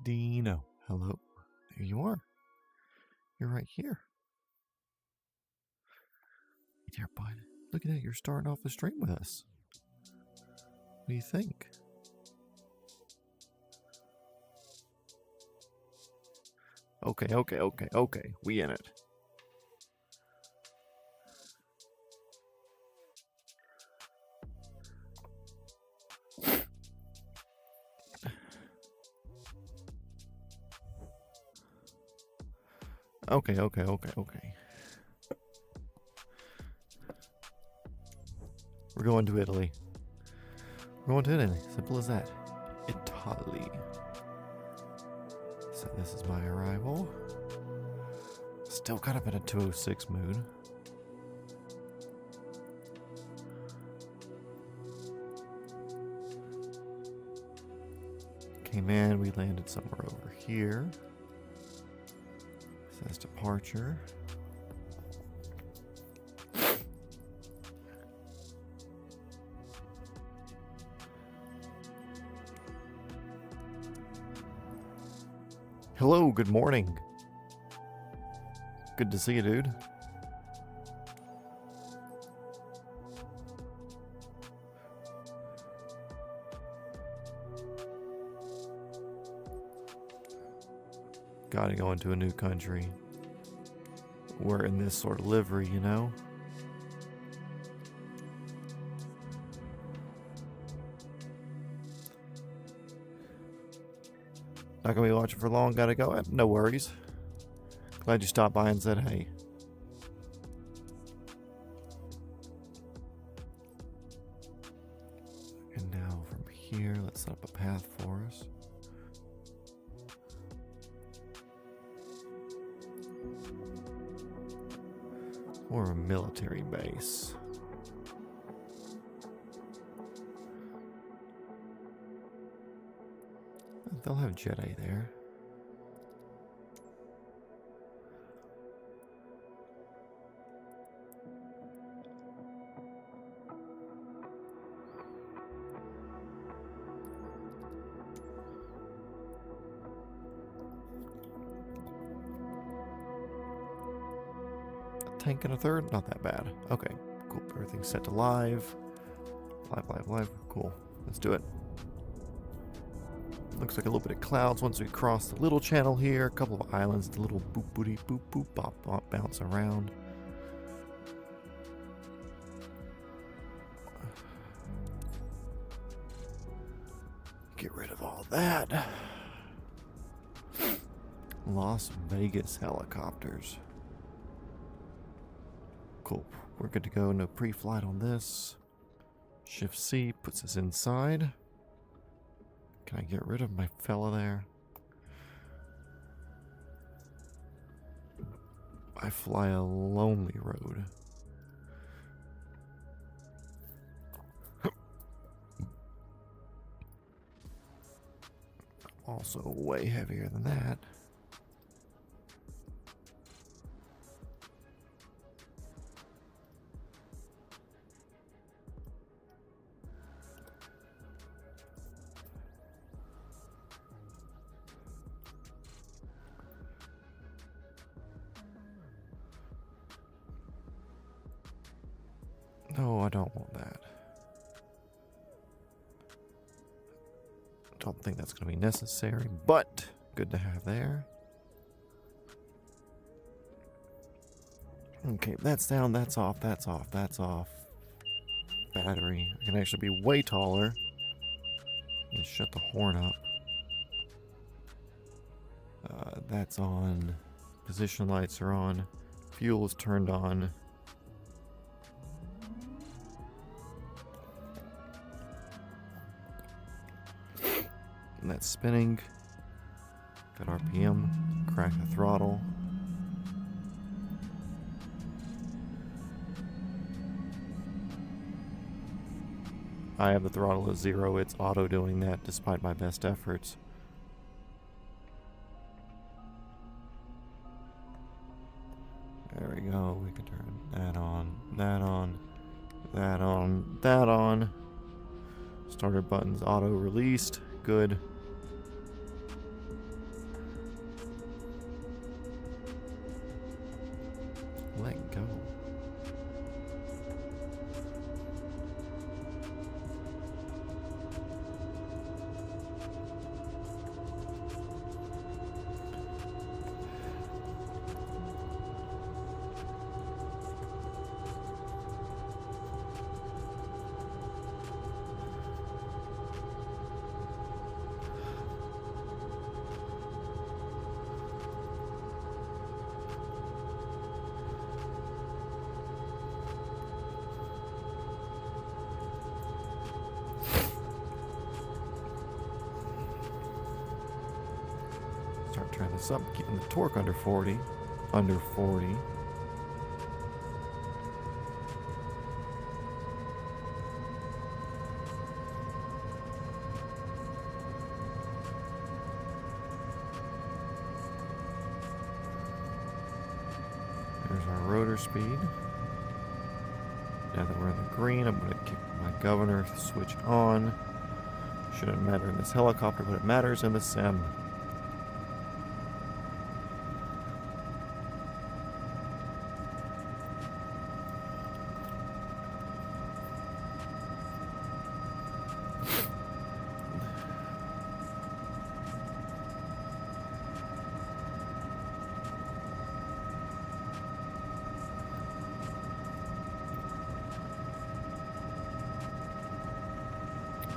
Dino. Hello. There you are. You're right here. Hey there, bud. Look at that. You're starting off the stream with us. What do you think? Okay. We in it. Okay. We're going to Italy. We're going to Italy. Simple as that. Italy. So this is my arrival. Still kind of in a 206 mood. Came in, we landed somewhere over here. Says departure. Hello, good morning. Good to see you, dude. Gotta go into a new country. We're in this sort of livery, you know? Not gonna be watching for long, gotta go. No worries. Glad you stopped by and said hey. And now from here, let's set up a path for us. Or a military base. They'll have Jedi there. A tank and a third? Not that bad. Okay, cool. Everything's set to live. Live. Cool. Let's do it. Looks like a little bit of clouds once we cross the little channel here. A couple of islands, the little boop booty boop boop bop bounce around. Get rid of all that. Las Vegas helicopters. Cool. We're good to go. No pre-flight on this. Shift C puts us inside. Can I get rid of my fella there? I fly a lonely road. Also way heavier than that. No, I don't want that. Don't think that's going to be necessary, but good to have there. Okay, that's down, that's off. Battery. I can actually be way taller. And shut the horn up. That's on. Position lights are on. Fuel is turned on. And that's spinning. Got RPM. Crack the throttle. I have the throttle at 0. It's auto doing that despite my best efforts. There we go. We can turn that on, that on, that on, that on. Starter buttons auto released. Good. turn this up, keeping the torque under 40. Under 40. There's our rotor speed. Now that we're in the green, I'm going to kick my governor switch on. Shouldn't matter in this helicopter, but it matters in the sim.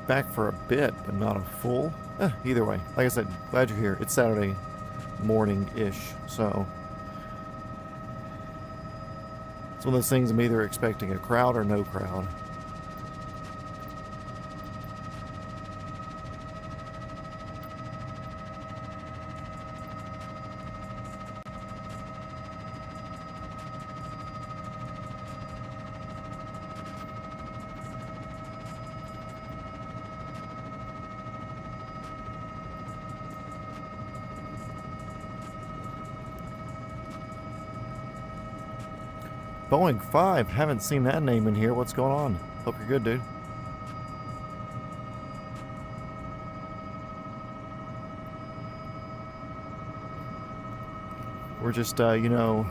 Back for a bit, but not a full. Either way, like I said, glad you're here. It's Saturday morning-ish, so it's one of those things I'm either expecting a crowd or no crowd. Boeing 5, haven't seen that name in here. What's going on? Hope you're good, dude. We're just, you know,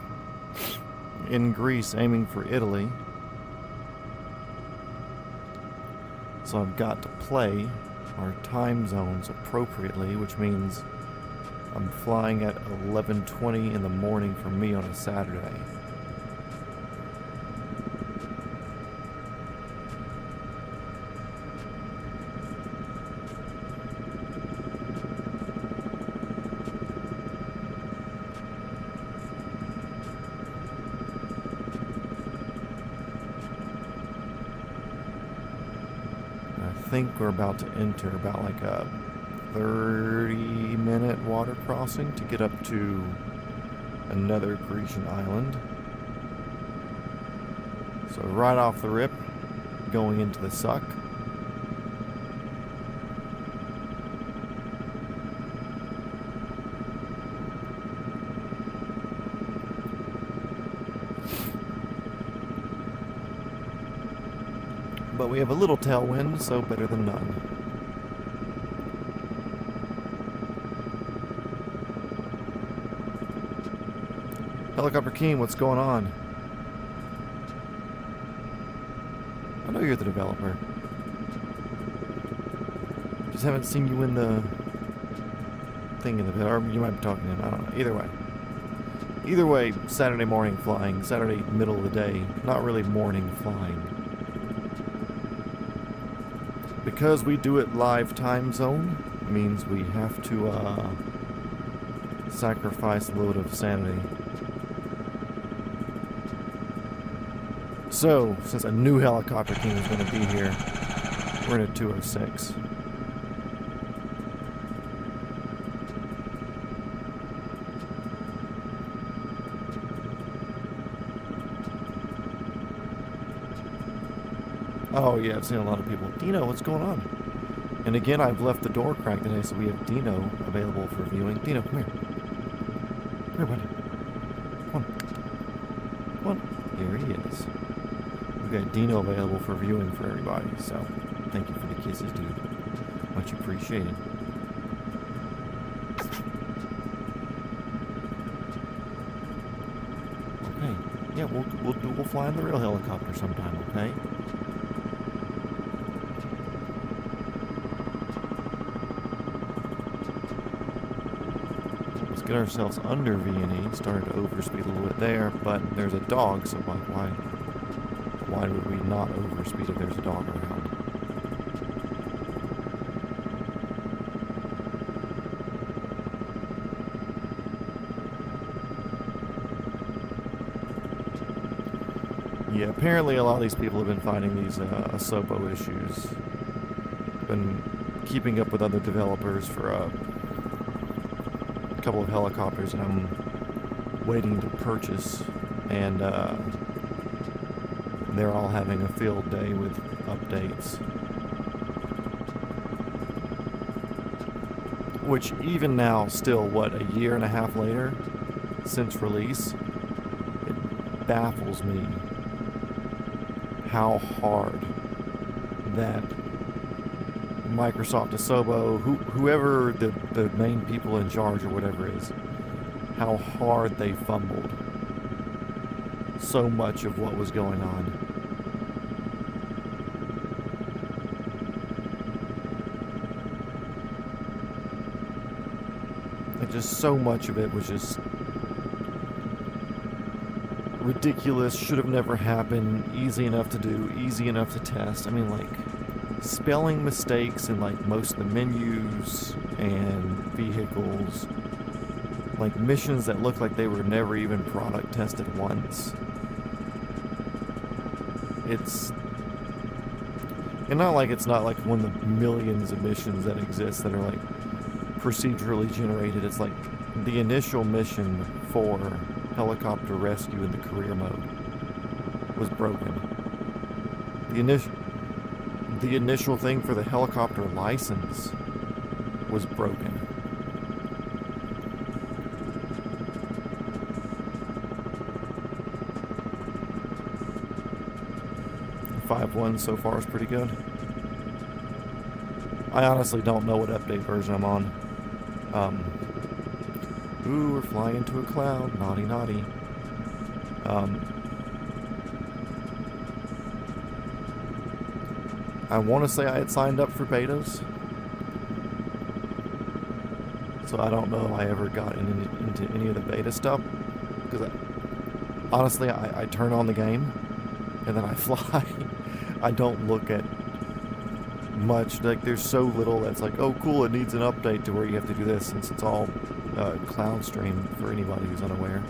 in Greece aiming for Italy. So I've got to play our time zones appropriately, which means I'm flying at 11:20 in the morning for me on a Saturday. I think we're about to enter about like a 30-minute water crossing to get up to another Grecian island. So right off the rip, going into the suck. But we have a little tailwind, so better than none. Helicopter King, what's going on? I know you're the developer. Just haven't seen you in the thing in the, or you might be talking to him, I don't know. Either way. Either way, Saturday morning flying, Saturday middle of the day, not really morning flying. Because we do it live time zone, means we have to sacrifice a load of sanity. So, since a new helicopter king is going to be here, we're in a 206. Oh yeah, I've seen a lot of people. Dino, what's going on? And again, I've left the door cracked today, so we have Dino available for viewing. Dino, come here. Come here, buddy. Come on. Come on. Here he is. We've got Dino available for viewing for everybody, so thank you for the kisses, dude. Much appreciated. Okay. Yeah, we'll fly in the real helicopter sometime, okay? Get ourselves under V&E, started to overspeed a little bit there, but there's a dog, so why would we not overspeed if there's a dog around? Yeah, apparently a lot of these people have been finding these ASOPO issues. Been keeping up with other developers for couple of helicopters that I'm waiting to purchase, and they're all having a field day with updates. Which even now, still, what, a year and a half later since release, it baffles me how hard that Microsoft, Asobo, whoever the main people in charge or whatever is, how hard they fumbled so much of what was going on. And just so much of it was just ridiculous, should have never happened, easy enough to do, easy enough to test. I mean, like, spelling mistakes in like most of the menus and vehicles, like missions that looked like they were never even product tested once. It's, and not like it's not like one of the millions of missions that exist that are like procedurally generated. It's like the initial mission for helicopter rescue in the career mode was broken. The initial thing for the helicopter license was broken. .5.1 so far is pretty good. I honestly don't know what update version I'm on. Ooh, we're flying into a cloud. Naughty, naughty. I want to say I had signed up for betas, so I don't know if I ever got into any of the beta stuff, because honestly, I turn on the game and then I fly. I don't look at much. Like, there's so little that's like, oh cool, it needs an update to where you have to do this, since it's all cloud stream for anybody who's unaware.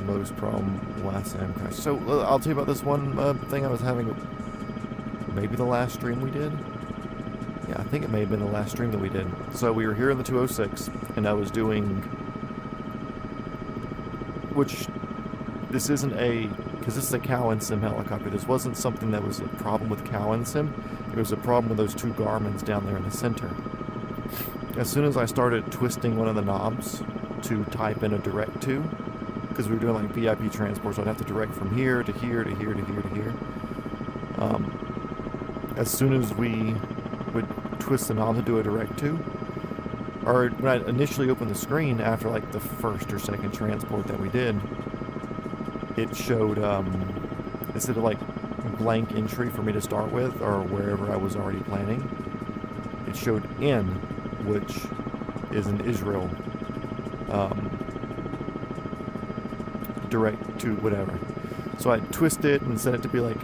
Most problem last time crash. So I'll tell you about this one thing I was having. Maybe the last stream we did. Yeah, I think it may have been the last stream that we did. So we were here in the 206, and I was doing, which this isn't a, because this is a cow and sim helicopter. This wasn't something that was a problem with cow and sim. It was a problem with those two Garmins down there in the center. As soon as I started twisting one of the knobs to type in a direct to, because we were doing like VIP transports, so I'd have to direct from here to here to here to here to here. As soon as we would twist the knob to do a direct to, or when I initially opened the screen after like the first or second transport that we did, it showed, instead of like blank entry for me to start with, or wherever I was already planning, it showed in, which is an Israel direct to whatever. So I twist it and set it to be like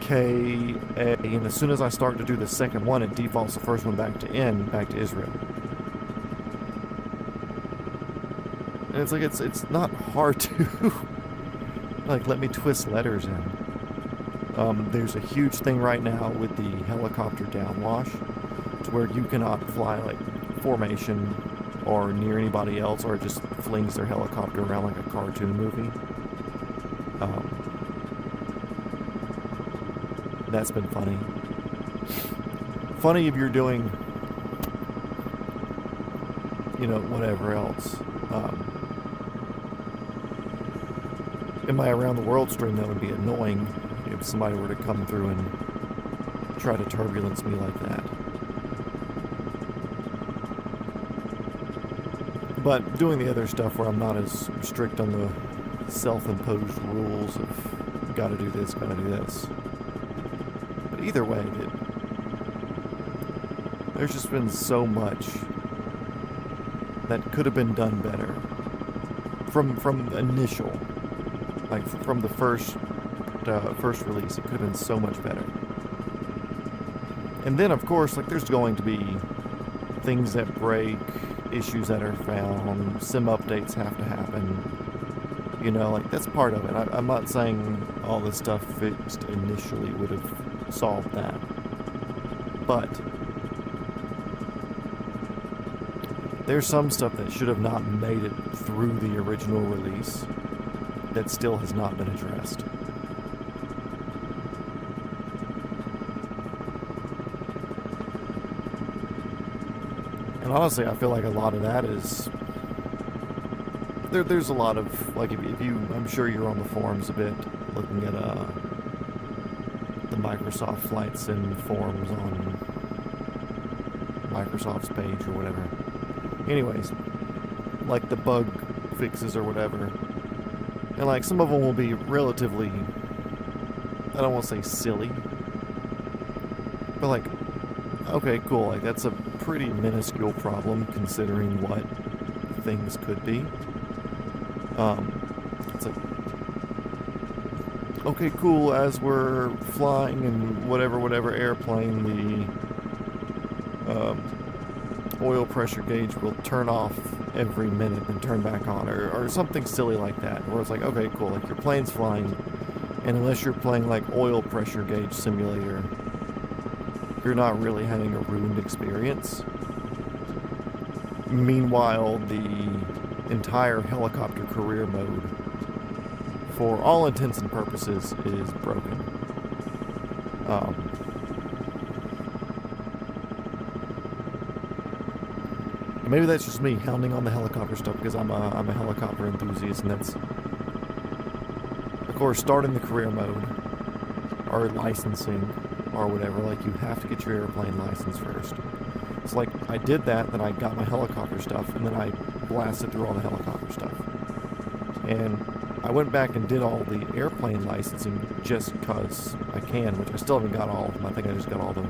KA, and as soon as I start to do the second one, it defaults the first one back to N, back to Israel. And it's like, it's not hard to like let me twist letters in. There's a huge thing right now with the helicopter downwash, to where you cannot fly like formation or near anybody else, or it just flings their helicopter around like a cartoon movie. That's been funny. Funny if you're doing, you know, whatever else. In my around the world stream, that would be annoying if somebody were to come through and try to turbulence me like that. But doing the other stuff where I'm not as strict on the self-imposed rules of gotta do this, gotta do this. But either way, there's just been so much that could have been done better from initial, like from the first release. It could have been so much better. And then of course, like, there's going to be things that break, issues that are found, sim updates have to happen, you know, like, that's part of it. I'm not saying all this stuff fixed initially would have solved that, but there's some stuff that should have not made it through the original release that still has not been addressed. And honestly, I feel like a lot of that is... There's a lot of, like, if you... I'm sure you're on the forums a bit, looking at the Microsoft Flight Sim forums on Microsoft's page or whatever. Anyways, like the bug fixes or whatever. And, like, some of them will be relatively... I don't want to say silly. But, like, okay, cool. Like, that's a pretty minuscule problem considering what things could be. It's like, okay, cool, as we're flying in whatever airplane, the oil pressure gauge will turn off every minute and turn back on, or something silly like that, where it's like, okay, cool, like your plane's flying, and unless you're playing like oil pressure gauge simulator, you're not really having a ruined experience. Meanwhile, the entire helicopter career mode, for all intents and purposes, is broken. Maybe that's just me hounding on the helicopter stuff because I'm a helicopter enthusiast, and that's, of course, starting the career mode or licensing or whatever. Like, you have to get your airplane license first. It's like, I did that, then I got my helicopter stuff, and then I blasted through all the helicopter stuff. And I went back and did all the airplane licensing just because I can, which I still haven't got all of them. I think I just got all the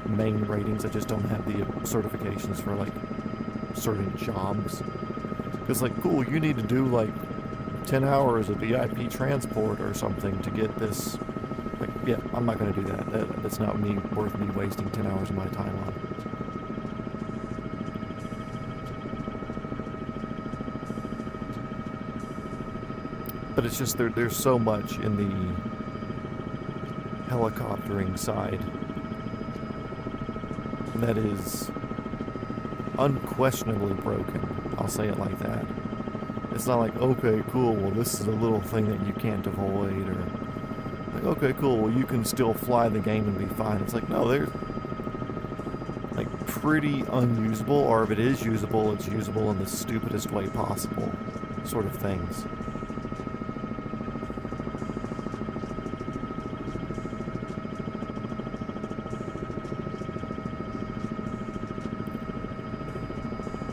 main ratings. I just don't have the certifications for, like, certain jobs. Because, like, cool, you need to do, like, 10 hours of VIP transport or something to get this. Like, yeah, I'm not going to do that. That's not worth me wasting 10 hours of my time on. But it's just there's so much in the helicoptering side that is unquestionably broken. I'll say it like that. It's not like, okay, cool, well, this is a little thing that you can't avoid, or like, okay, cool, well, you can still fly the game and be fine. It's like, no, they're like pretty unusable, or if it is usable, it's usable in the stupidest way possible sort of things.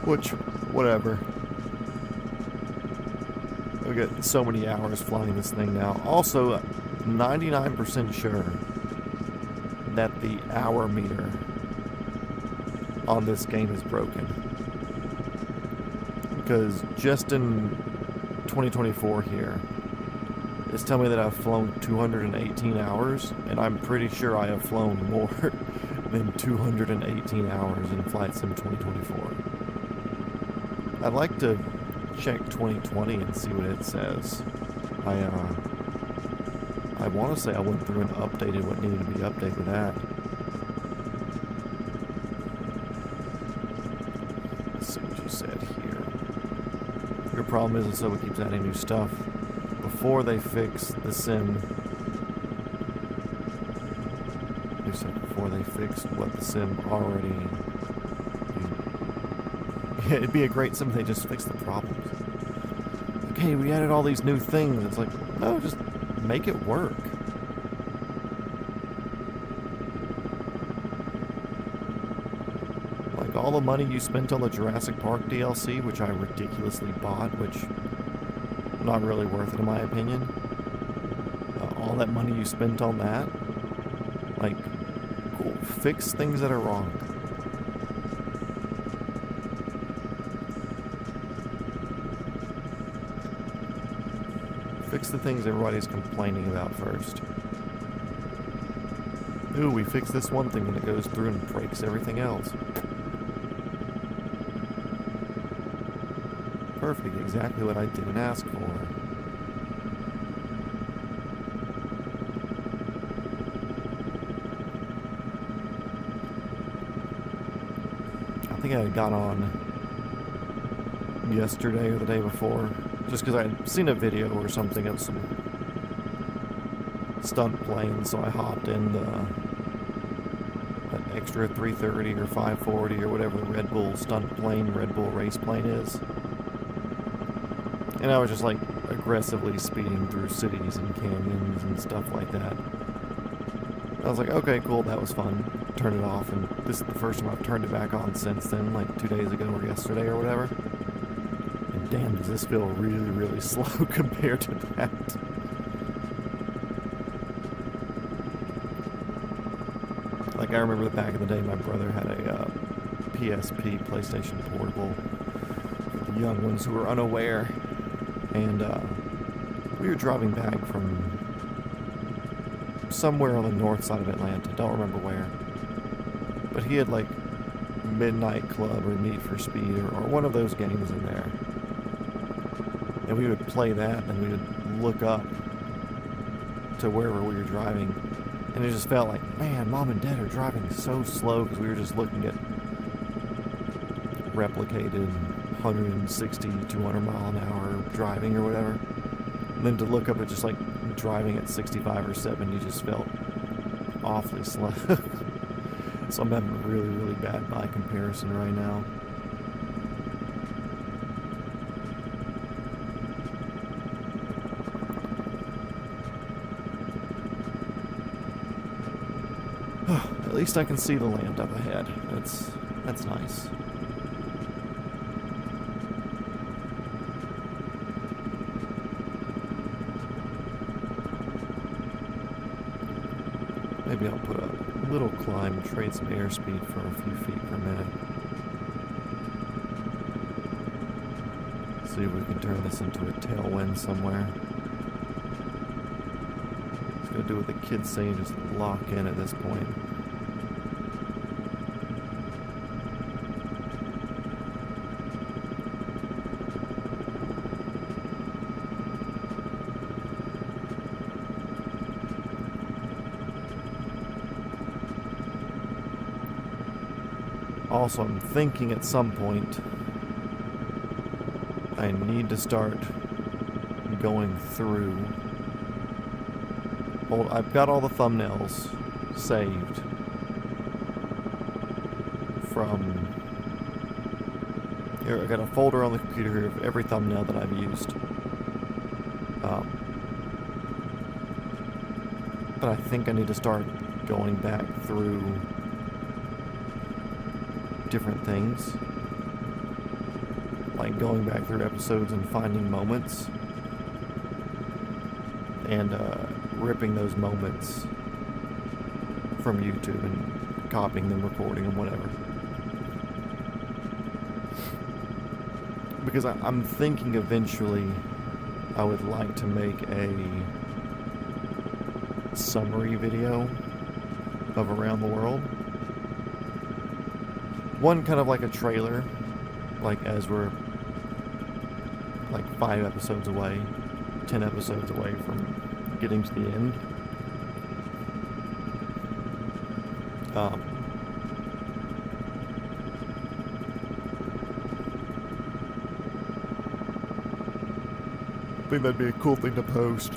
Which, whatever. I've got so many hours flying this thing now. Also, 99% sure that the hour meter on this game is broken. Because just in 2024 here, it's telling me that I've flown 218 hours, and I'm pretty sure I have flown more than 218 hours in Flight Sim 2024. I'd like to check 2020 and see what it says. I want to say I went through and updated what needed to be updated with that. Let's see what you said here. Your problem is so it keeps adding new stuff. Before they fix the sim... You said before they fix what the sim already... Yeah, it'd be a great sim if they just fix the problems. Okay, we added all these new things. It's like, no, just make it work. Like, all the money you spent on the Jurassic Park DLC, which I ridiculously bought, which not really worth it in my opinion. All that money you spent on that, like, cool, fix things that are wrong. Fix the things everybody's complaining about first. Ooh, we fixed this one thing and it goes through and breaks everything else. Perfect, exactly what I didn't ask for. I think I got on yesterday or the day before, just because I had seen a video or something of some stunt planes, so I hopped in an extra 330 or 540 or whatever the Red Bull stunt plane, Red Bull race plane is. And I was just like aggressively speeding through cities and canyons and stuff like that. I was like, okay, cool, that was fun. Turn it off, and this is the first time I've turned it back on since then, like 2 days ago or yesterday or whatever. And damn, does this feel really, really slow compared to that. Like, I remember back in the day, my brother had a PSP, PlayStation Portable, for the young ones who were unaware. And we were driving back from somewhere on the north side of Atlanta, don't remember where. But he had like Midnight Club or Need for Speed or one of those games in there. And we would play that, and we would look up to wherever we were driving. And it just felt like, man, Mom and Dad are driving so slow, because we were just looking at replicated 160, 200 mile an hour driving or whatever. And then to look up at just like driving at 65 or 70 just felt awfully slow. So I'm having a really, really bad by comparison right now. At least I can see the land up ahead. That's nice. Maybe I'll put a little climb and trade some airspeed for a few feet per minute. See if we can turn this into a tailwind somewhere. Just gonna do what the kids say and just lock in at this point. Also, I'm thinking at some point I need to start going through. Well, I've got all the thumbnails saved from here. I got a folder on the computer here of every thumbnail that I've used. But I think I need to start going back through different things, like going back through episodes and finding moments and ripping those moments from YouTube and copying them, recording them, whatever. Because I'm thinking eventually I would like to make a summary video of Around the World. One kind of like a trailer, like as we're like 5 episodes away, 10 episodes away from getting to the end. I think that'd be a cool thing to post.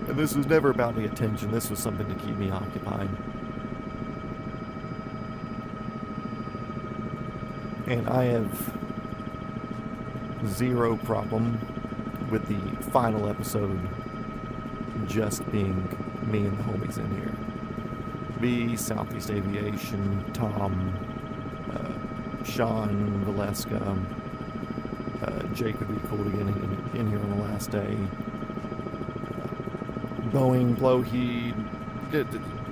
And this was never about the attention, this was something to keep me occupied. And I have zero problem with the final episode just being me and the homies in here. Me, Southeast Aviation, Tom, Sean, Valeska, Jake would be cool to get in here on the last day. Boeing, Blowheed,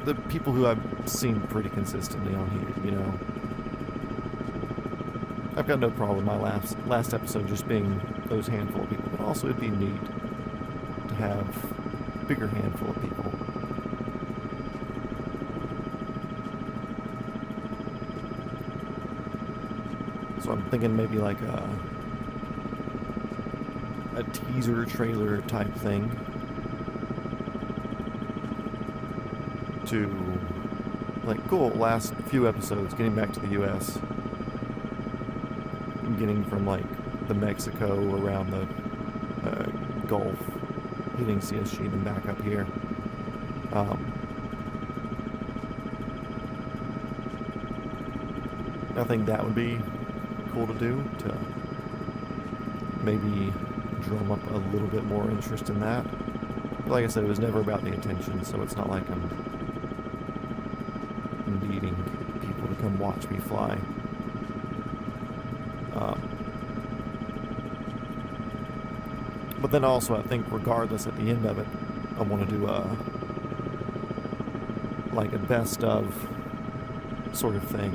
the people who I've seen pretty consistently on here, you know. I've got no problem my last episode just being those handful of people, but also it'd be neat to have a bigger handful of people. So I'm thinking maybe like a teaser trailer type thing to, like, cool, last few episodes, getting back to the US. getting from like the Mexico around the Gulf, hitting CSG and back up here. I think that would be cool to do, to maybe drum up a little bit more interest in that. But like I said, it was never about the attention, so it's not like I'm needing people to come watch me fly. But then also, I think regardless, at the end of it, I want to do like a best of sort of thing.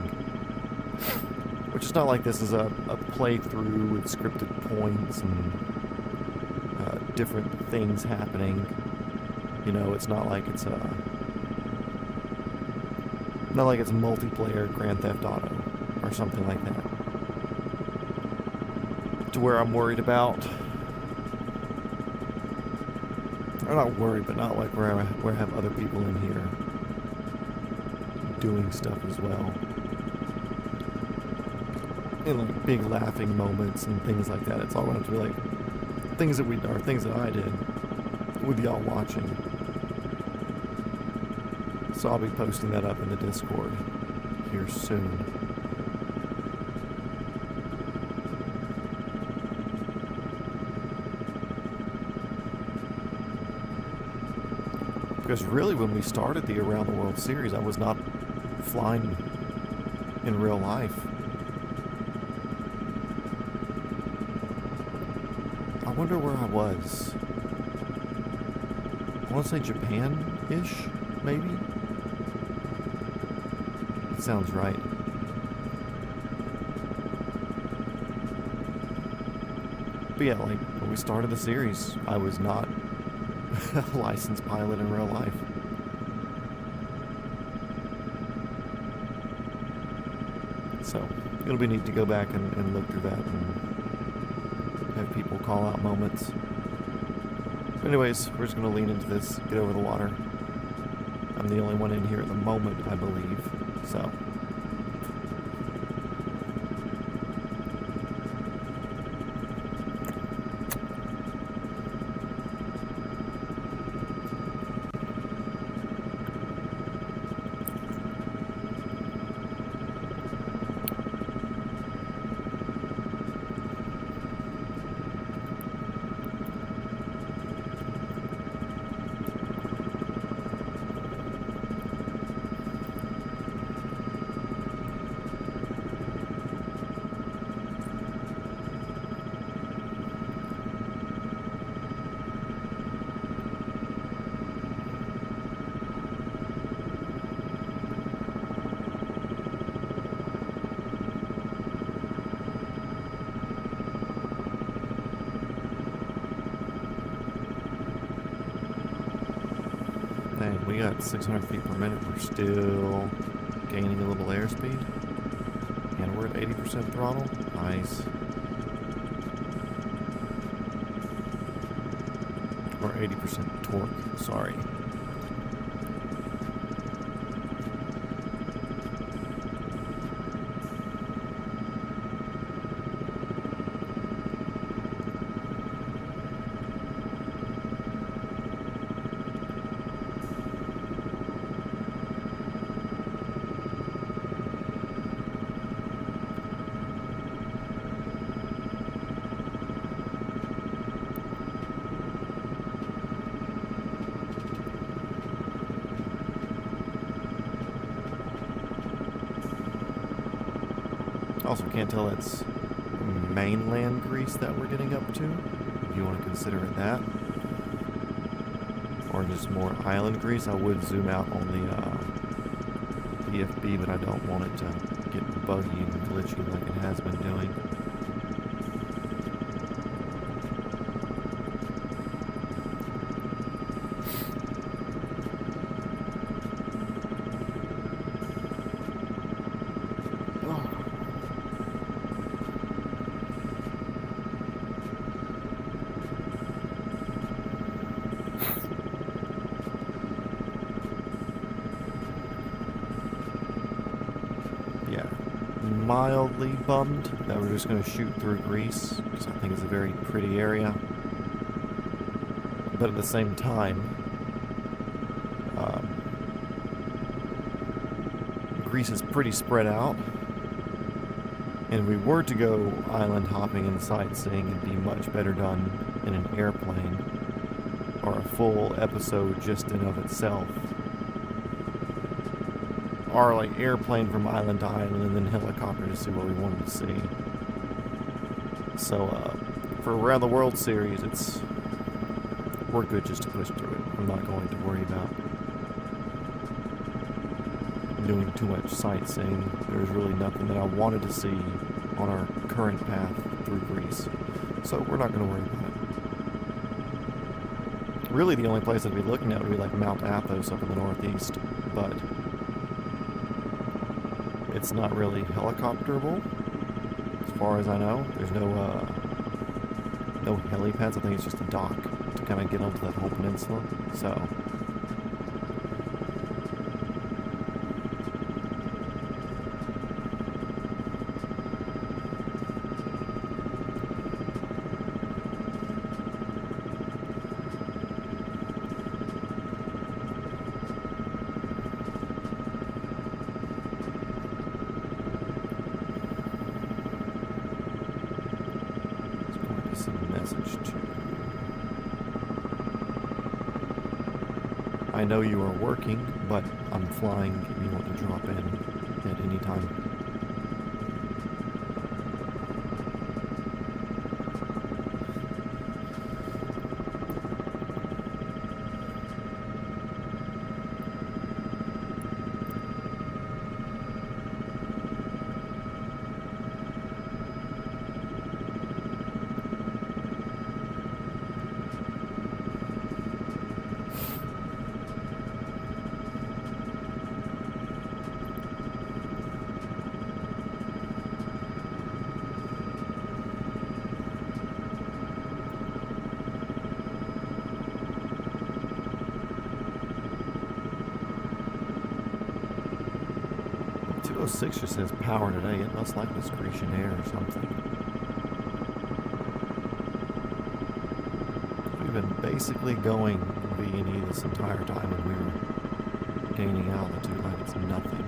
Which is not like this is a playthrough with scripted points and different things happening. You know, it's not like it's multiplayer Grand Theft Auto or something like that. To where I'm worried about, or not worried, but not like where I have other people in here doing stuff as well. And like big laughing moments and things like that. It's all going to be like things that I did with y'all watching. So I'll be posting that up in the Discord here soon. Because really, when we started the Around the World series, I was not flying in real life. I wonder where I was. I want to say Japan-ish, maybe? It sounds right. But yeah, like, when we started the series, I was not a licensed pilot in real life. So, it'll be neat to go back and look through that and have people call out moments. Anyways, we're just going to lean into this, get over the water. I'm the only one in here at the moment, I believe. So. Dang, we got 600 feet per minute. We're still gaining a little airspeed. And we're at 80% throttle. Nice. Or 80% torque, sorry. Also, can't tell it's mainland Greece that we're getting up to, if you want to consider it that. Or just more island Greece. I would zoom out on the PFB, but I don't want it to get buggy and glitchy like it has been doing. mildly bummed that we're just going to shoot through Greece, because I think it's a very pretty area. But at the same time, Greece is pretty spread out. And if we were to go island hopping and sightseeing, it'd be much better done in an airplane or a full episode just in of itself. Or like airplane from island to island and then helicopter to see what we wanted to see. So for Around the World series, we're good just to push through it. I'm not going to worry about doing too much sightseeing. There's really nothing that I wanted to see on our current path through Greece. So we're not going to worry about it. Really the only place I'd be looking at would be like Mount Athos up in the northeast, but it's not really helicopterable as far as I know. There's no helipads. I think it's just a dock to kind of get onto that whole peninsula. So I know you are working, but I'm flying if you want to drop in at any time. Six just says power today. It must like this Grecian air or something. We've been basically going V&E this entire time and we were gaining altitude like it's nothing.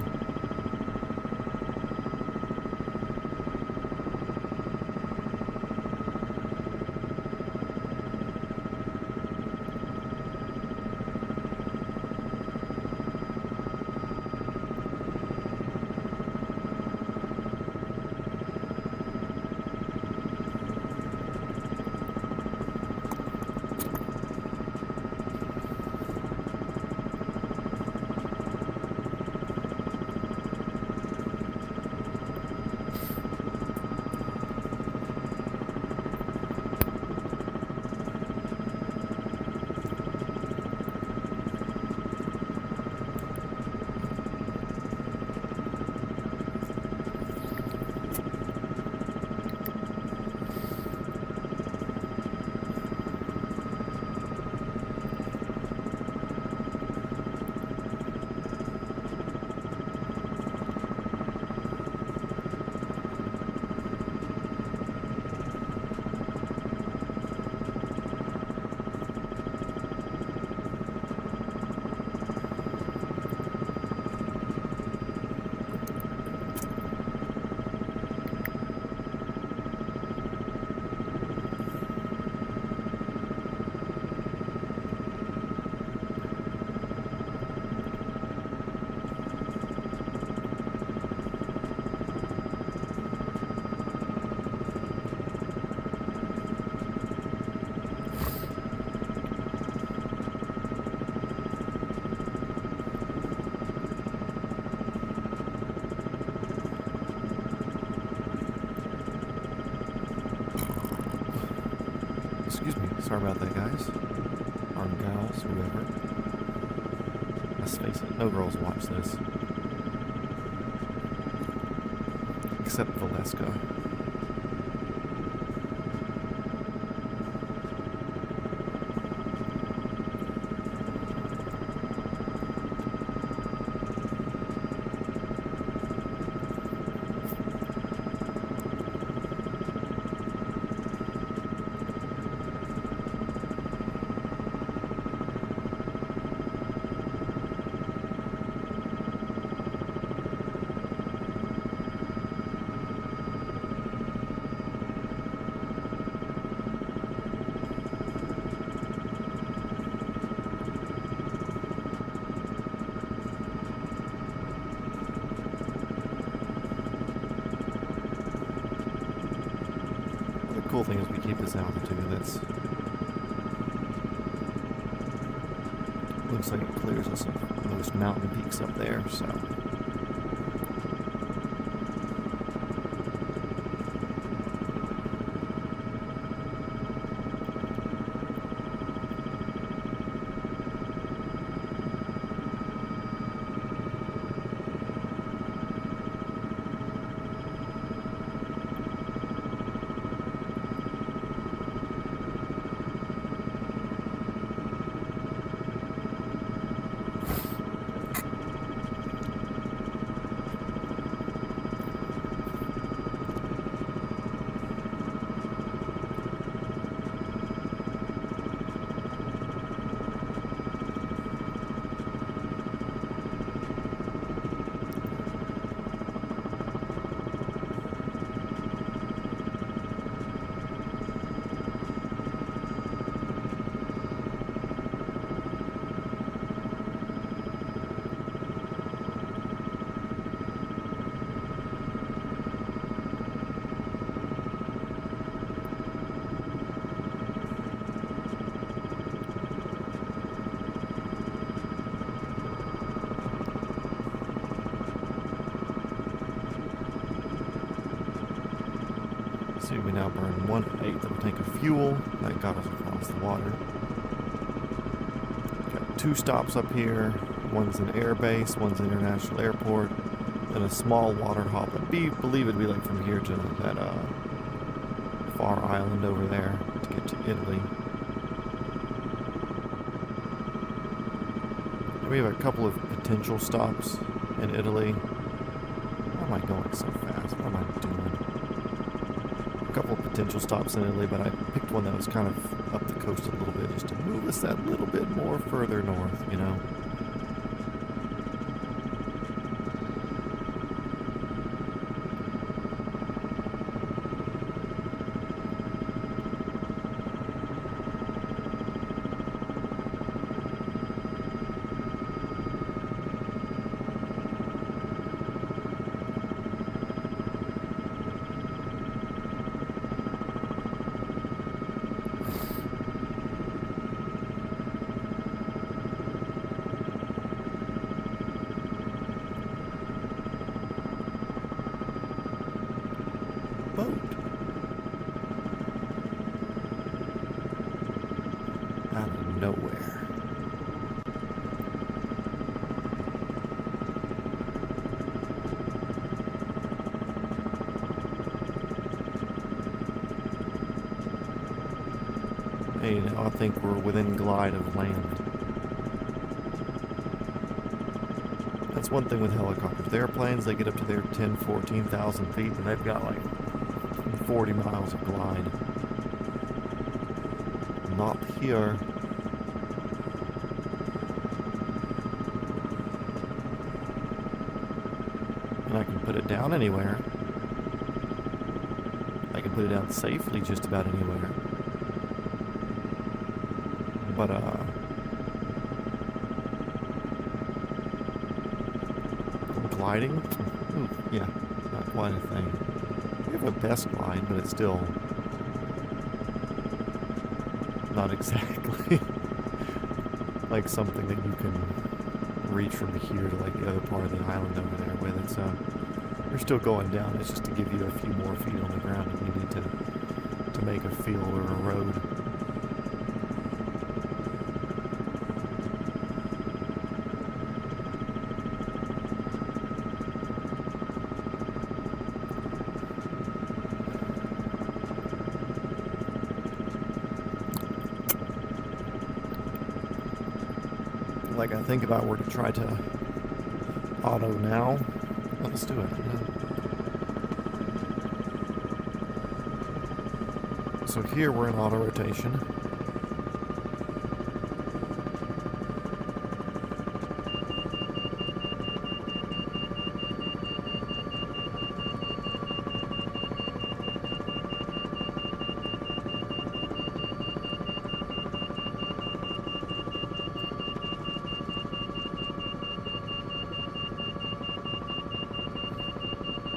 Sorry about that, guys. Or gals, whoever. Let's face it, no girls watch this. Except Valeska. cool thing is we keep this altitude. That's looks like it clears us of most mountain peaks up there, so. See, we now burn 1/8 of a tank of fuel. That got us across the water. Got 2 stops up here. One's an air base, one's an international airport, then a small water hop. I believe it'd be like from here to that far island over there to get to Italy. And we have a couple of potential stops in Italy. Why am I going so fast? What am I doing? A couple of potential stops in Italy, but I picked one that was kind of up the coast a little bit just to move us that little bit more further north, you know. Boat. Out of nowhere. Hey, now I think we're within glide of land. That's one thing with helicopters. The airplanes, they get up to their 10, 14,000 feet, and they've got like 40 miles of glide. Not here. And I can put it down anywhere. I can put it down safely just about anywhere. But, gliding? Ooh, yeah, not quite a thing. We have a best glide, but it's still not exactly like something that you can reach from here to like the other part of the island over there with. It's you're still going down. It's just to give you a few more feet on the ground if you need to make a field or a road. Like I think about where to try to auto now. Let's do it. So here we're in auto rotation.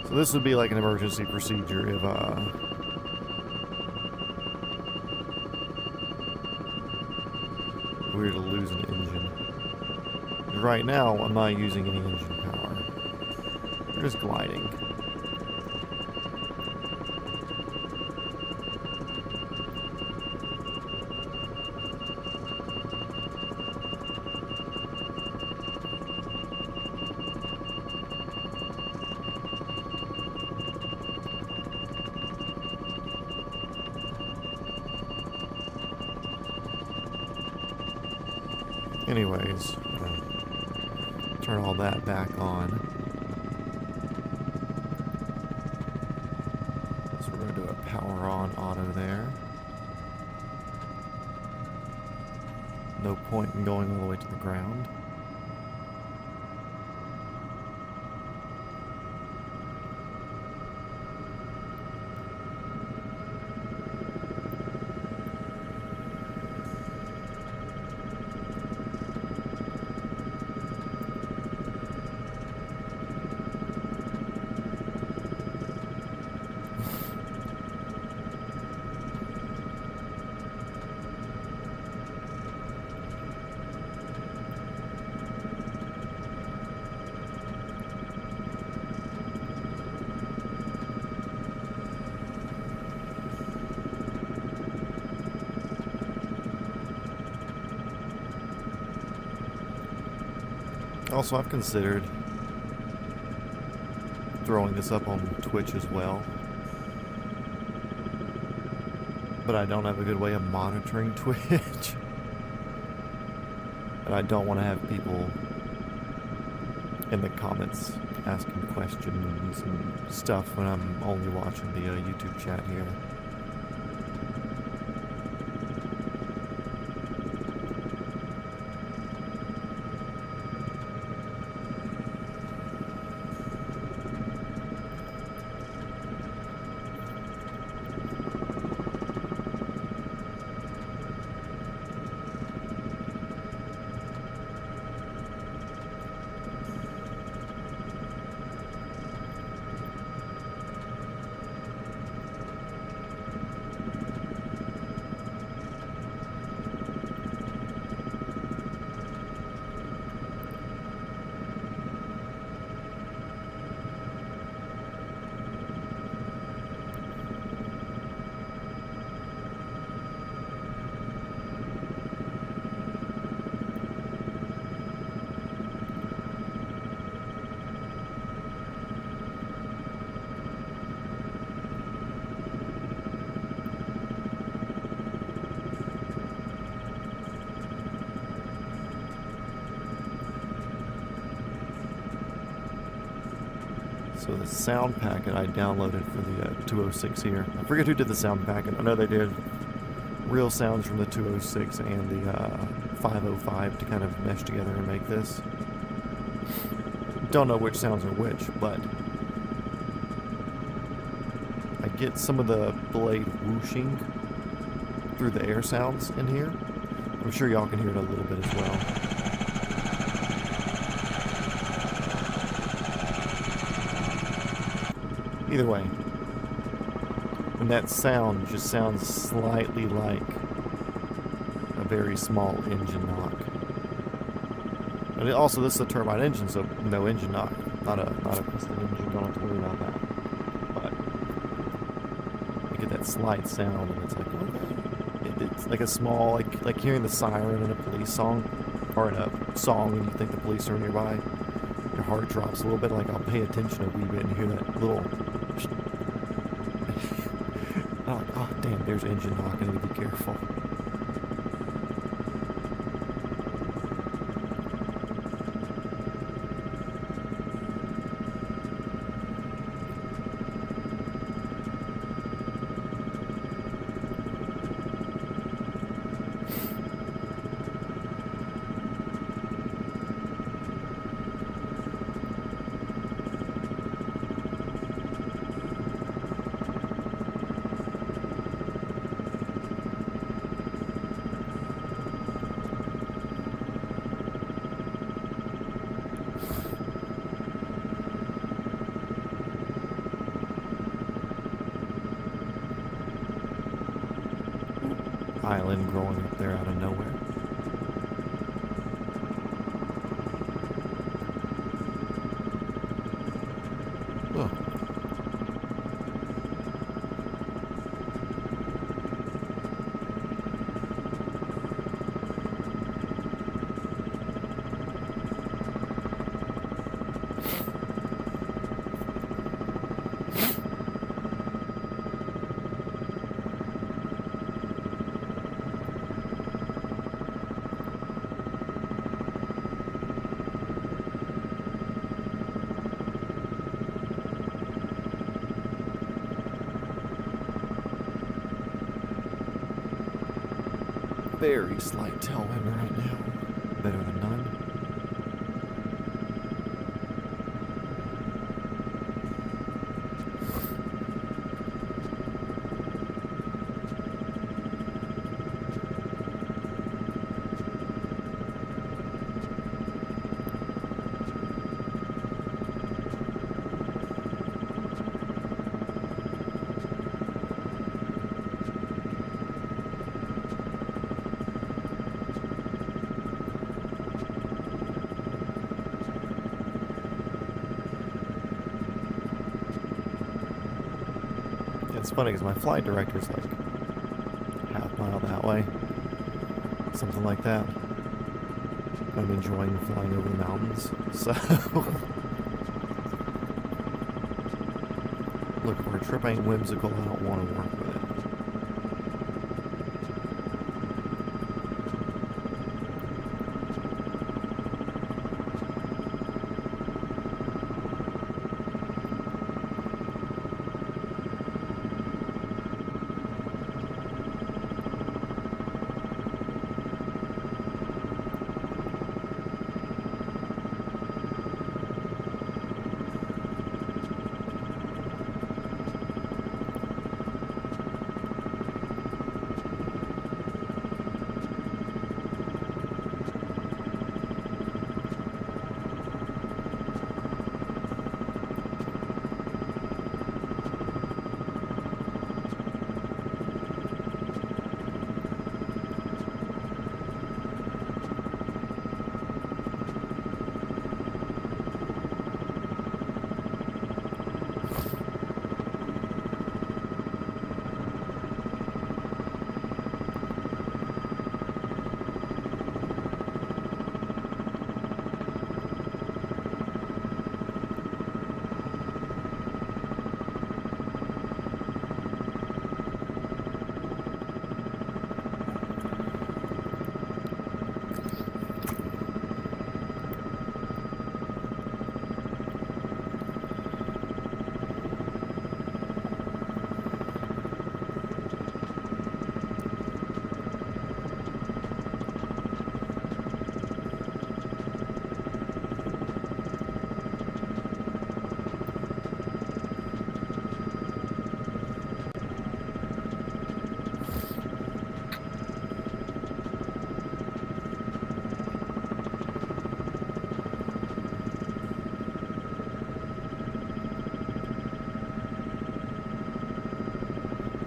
So this would be like an emergency procedure if weird to lose an engine. Right now, I'm not using any engine power. We're just gliding. Anyways, turn all that back on. So we're going to do a power on auto there. No point in going all the way to the ground. Also, I've considered throwing this up on Twitch as well, but I don't have a good way of monitoring Twitch, and I don't want to have people in the comments asking questions and stuff when I'm only watching the YouTube chat here. So the sound packet I downloaded for the 206 here. I forget who did the sound packet. I know they did real sounds from the 206 and the 505 to kind of mesh together and make this. Don't know which sounds are which, but I get some of the blade whooshing through the air sounds in here. I'm sure y'all can hear it a little bit as well. Either way, and that sound just sounds slightly like a very small engine knock. And also, this is a turbine engine, so no engine knock. Not a piston engine. Don't have to worry about that. But you get that slight sound, and it's like, okay. It's like a small, like hearing the siren in a police song, or in a song, and you think the police are nearby. Your heart drops a little bit. Like, I'll pay attention a wee bit and hear that little. Oh, damn, there's engine knocking. I need to be careful. Island growing up there out of nowhere. very slight tailwind right now. Better than none. It's funny because my flight director's like half mile that way, something like that. I'm enjoying flying over the mountains, so look, if our trip ain't whimsical, I don't want to work with it.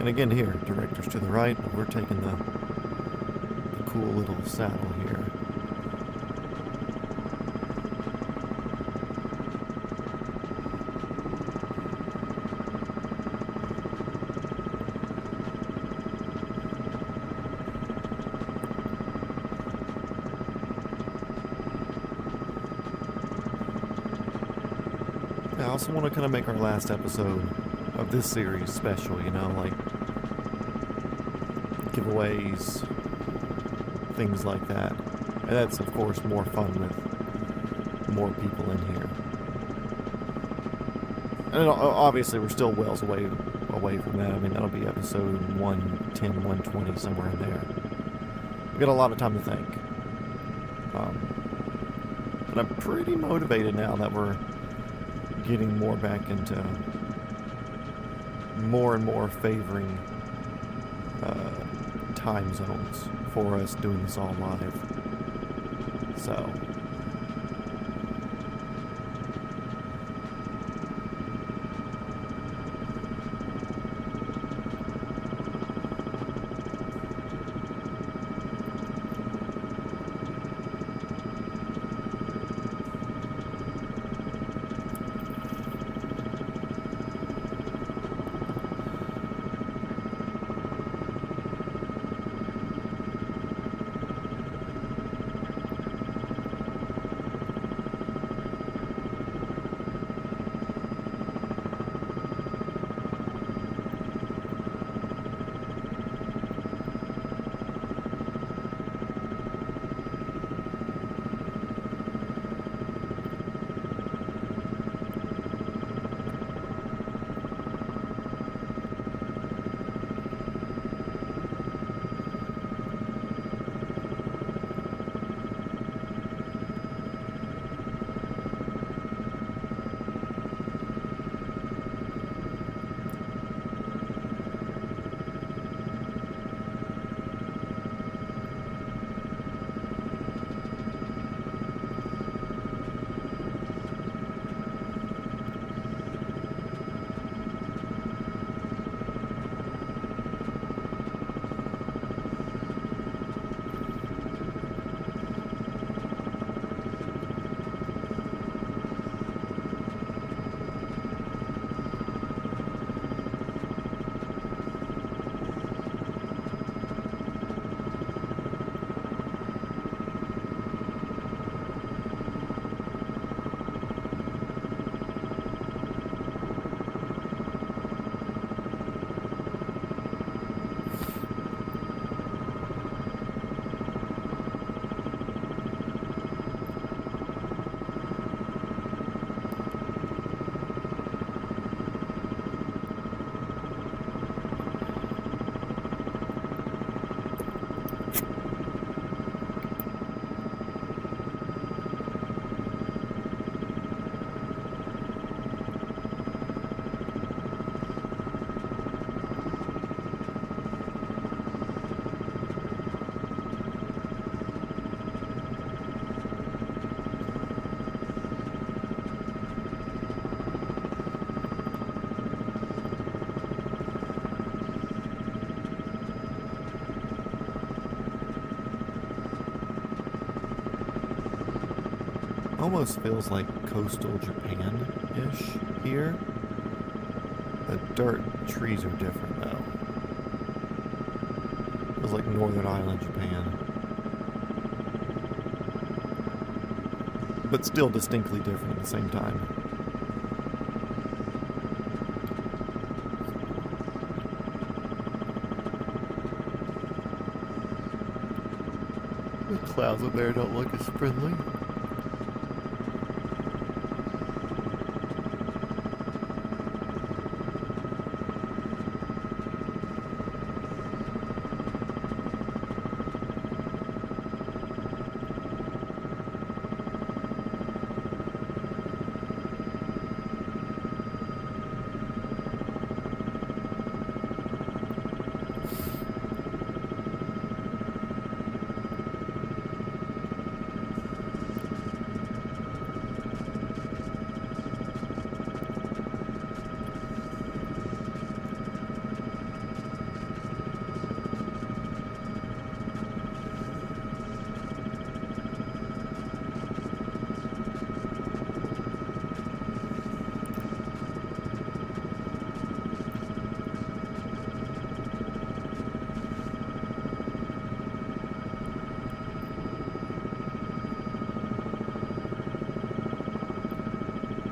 And again here, directors to the right, but we're taking the cool little saddle here. I also want to kind of make our last episode of this series special, you know, like giveaways, things like that. And that's, of course, more fun with more people in here. And obviously, we're still wells away from that. I mean, that'll be episode 110, 120, somewhere in there. We've got a lot of time to think. But I'm pretty motivated now that we're getting more back into more and more favoring time zones for us doing this all live. So almost feels like coastal Japan-ish here. The dirt trees are different though. Feels like Northern Island, Japan. But still distinctly different at the same time. The clouds up there don't look as friendly.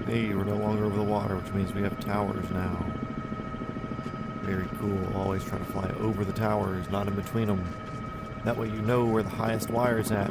Hey, we're no longer over the water, which means we have towers now. Very cool. Always try to fly over the towers, not in between them. That way you know where the highest wire is at.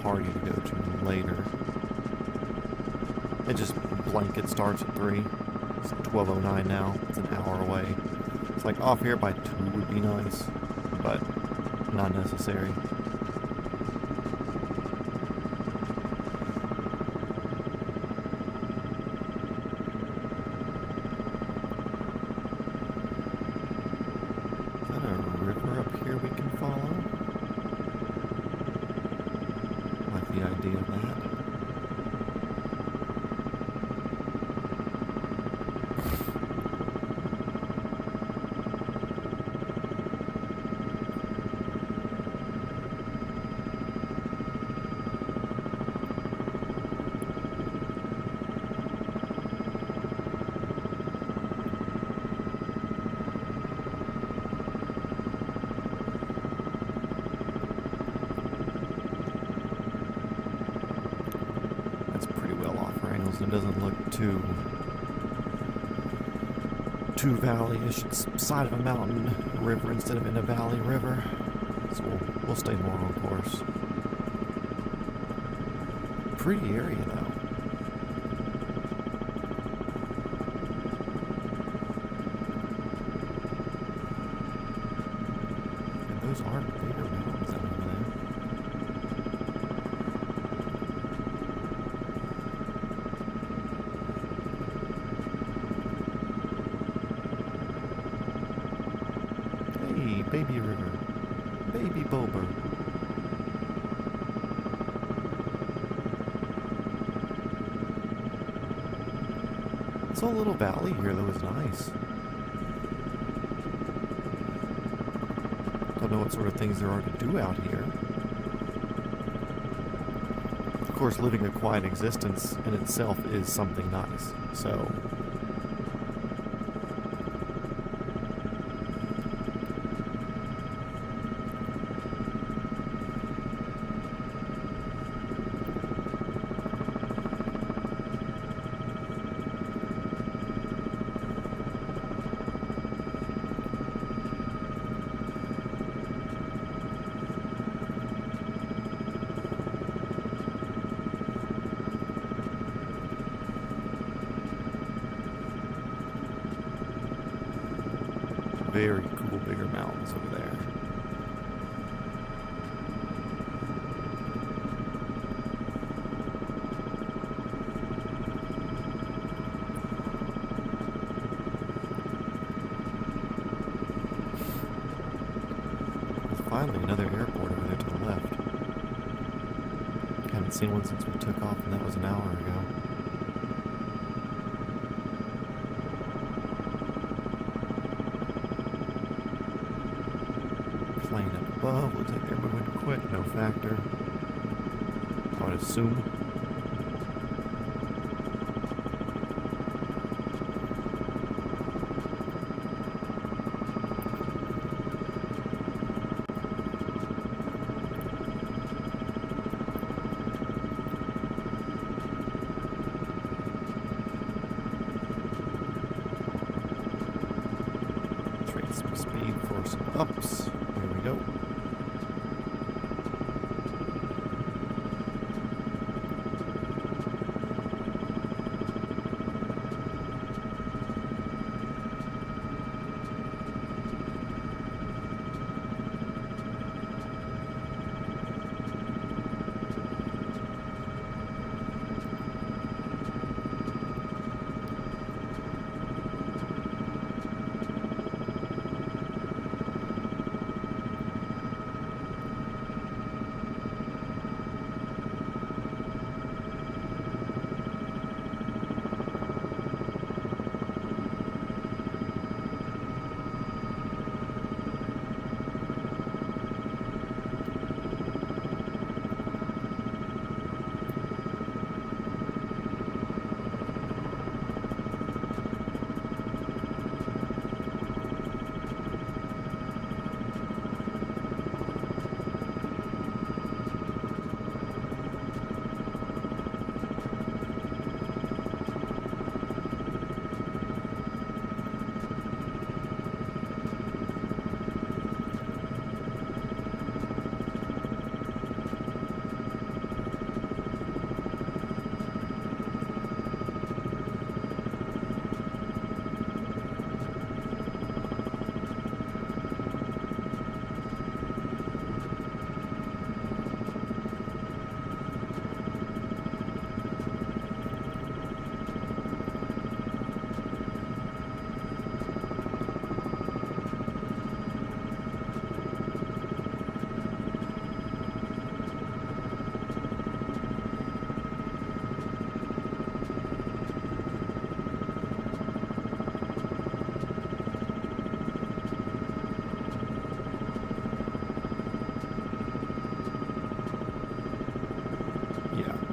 Party to go to later. It just blanket starts at 3. It's 12:09 now. It's an hour away. It's like off here by 2 would be nice, but not necessary. Is that a river up here we can follow? The idea of that. It doesn't look too valley-ish. It's side of a mountain river instead of in a valley river. So we'll stay more on course. Pretty area though. And those are bigger mountains out over there. Baby river. Baby Bober. This whole little valley here though is nice. The know what sort of things there are to do out here. Of course, living a quiet existence in itself is something nice, so... Very cool, bigger mountains over there. There's finally another airport over there to the left. Haven't seen one since we took off, and that was an hour ago. Plane up above, looks like they're moving quick, no factor. I would assume. Trade some speed for some ups. Here we go.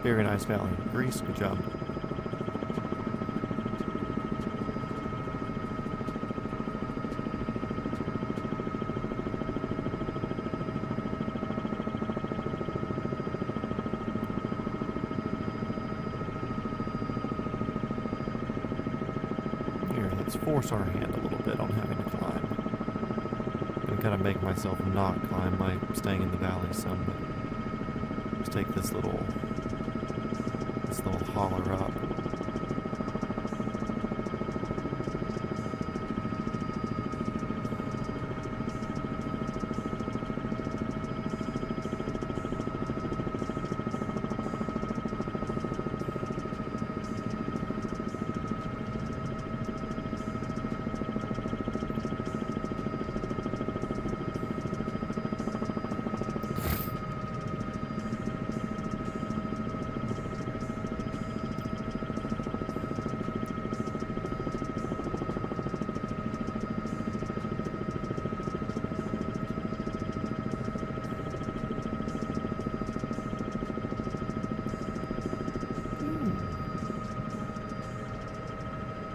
Very nice valley. Grease, good job. Here, let's force our hand a little bit on having to climb. I'm gonna kind of make myself not climb by staying in the valley some, but let's take this little holler up.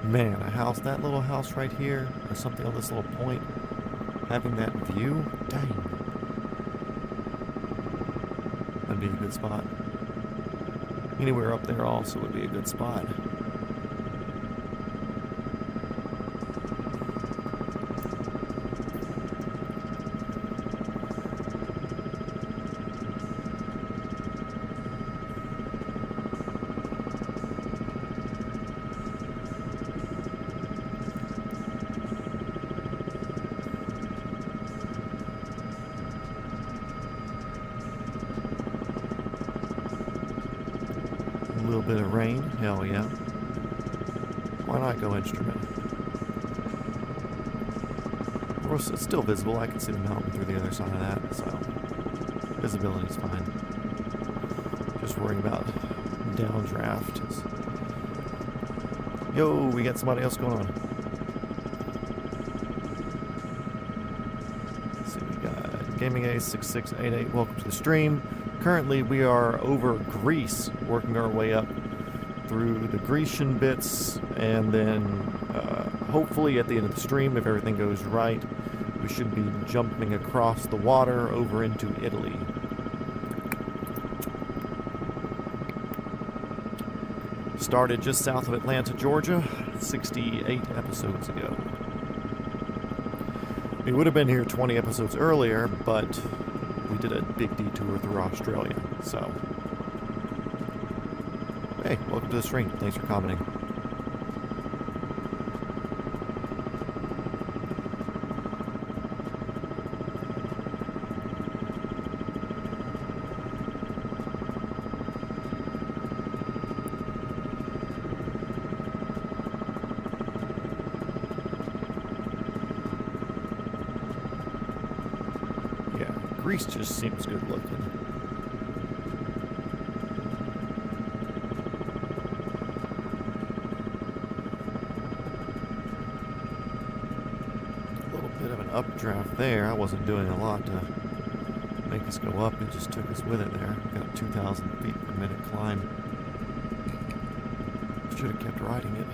Man, a house, that little house right here, or something on this little point, having that view, dang. That'd be a good spot. Anywhere up there also would be a good spot. A little bit of rain, hell yeah. Why not go instrument? Of course, it's still visible. I can see the mountain through the other side of that, so visibility's fine. Just worrying about downdraft. Yo, we got somebody else going on. Let's see, we got Gaming Ace 6688. Welcome to the stream. Currently, we are over Greece, working our way up through the Grecian bits, and then hopefully at the end of the stream, if everything goes right, we should be jumping across the water over into Italy. Started just south of Atlanta, Georgia, 68 episodes ago. We would have been here 20 episodes earlier, but we did a big detour through Australia, so. Hey, welcome to the stream. Thanks for commenting. Greece just seems good looking. A little bit of an updraft there. I wasn't doing a lot to make us go up. It just took us with it there. Got a 2,000 feet per minute climb. Should have kept riding it.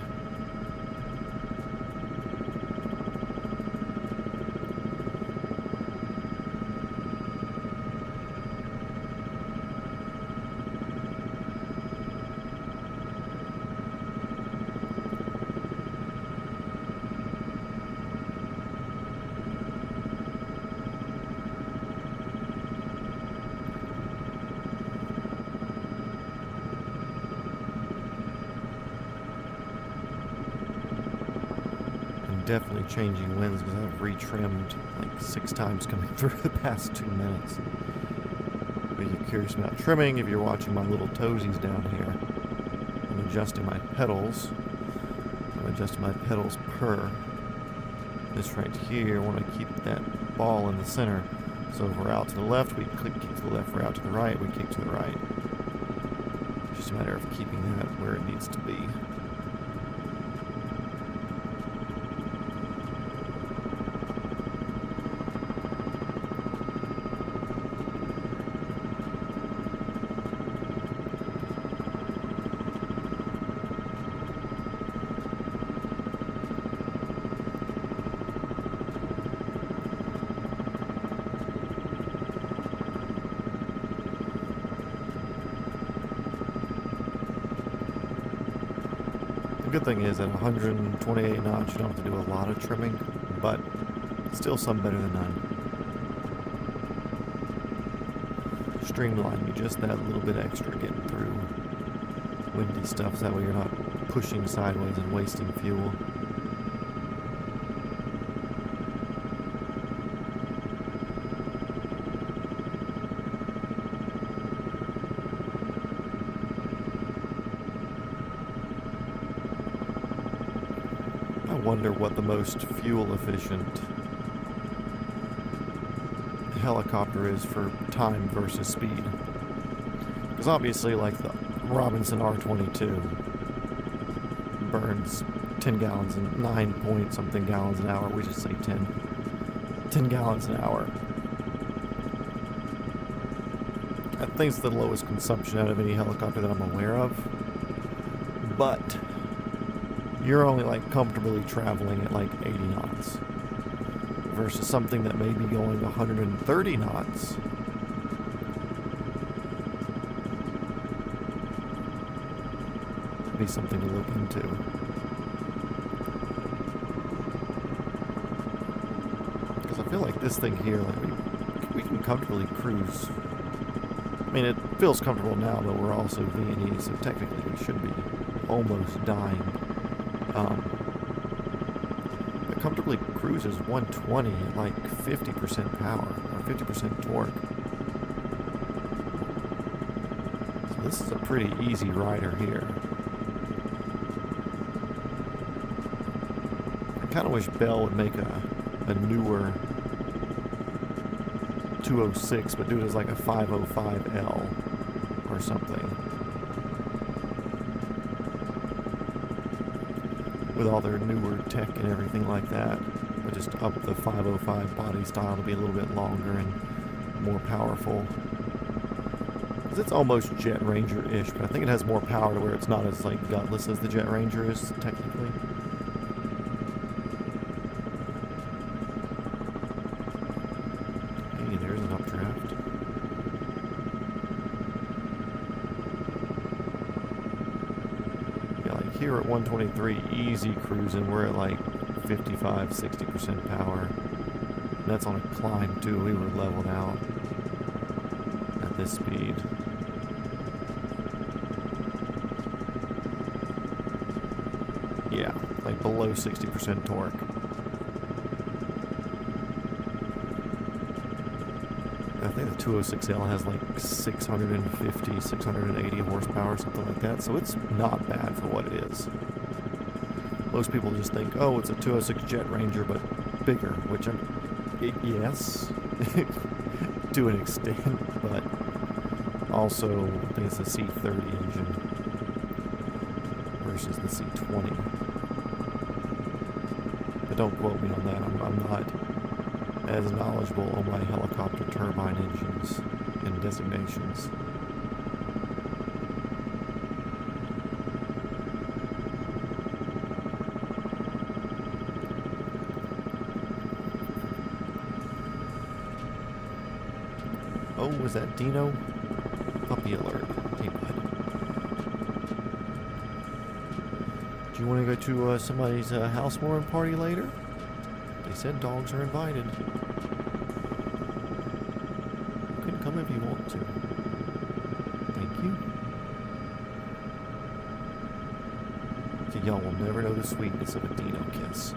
Definitely changing winds because I've retrimmed like 6 times coming through the past 2 minutes. But you're curious about trimming, if you're watching my little toesies down here, I'm adjusting my pedals. I'm adjusting my pedals per this right here. I want to keep that ball in the center. So if we're out to the left, we kick to the left. If we're out to the right, we kick to the right. It's just a matter of keeping that where it needs to be. The good thing is at 128 knots, you don't have to do a lot of trimming, but still some better than none. Streamline you just that little bit extra getting through windy stuff, so that way you're not pushing sideways and wasting fuel. I wonder what the most fuel efficient helicopter is for time versus speed. Because obviously, like the Robinson R22 burns 10 gallons and 9 point something gallons an hour. We just say 10 gallons an hour. I think it's the lowest consumption out of any helicopter that I'm aware of. But you're only like comfortably traveling at like 80 knots versus something that may be going 130 knots. Be something to look into. Because I feel like this thing here, like we can comfortably cruise. I mean, it feels comfortable now, but we're also V&E, so technically we should be almost dying. But comfortably cruises 120 at like 50% power or 50% torque. So this is a pretty easy rider here. I kind of wish Bell would make a newer 206, but do it as like a 505L or something. With all their newer tech and everything like that. But just up the 505 body style to be a little bit longer and more powerful. Because it's almost Jet Ranger-ish, but I think it has more power to where it's not as like gutless as the Jet Ranger is, technically. Hey, there's an updraft. Yeah, like here at 123, easy cruising, we're at like 55-60% power. And that's on a climb too. We were leveled out at this speed. Yeah, like below 60% torque. I think the 206L has like 650, 680 horsepower, something like that. So it's not bad for what it is. Most people just think, oh, it's a 206 Jet Ranger, but bigger, which yes, to an extent, but also I think it's a C30 engine versus the C20. But don't quote me on that. I'm not as knowledgeable on my helicopter turbine engines and designations. Oh, was that Dino? Puppy alert. Hey, bud. Do you want to go to somebody's housewarming party later? They said dogs are invited. You can come if you want to. Thank you. So y'all will never know the sweetness of a Dino kiss.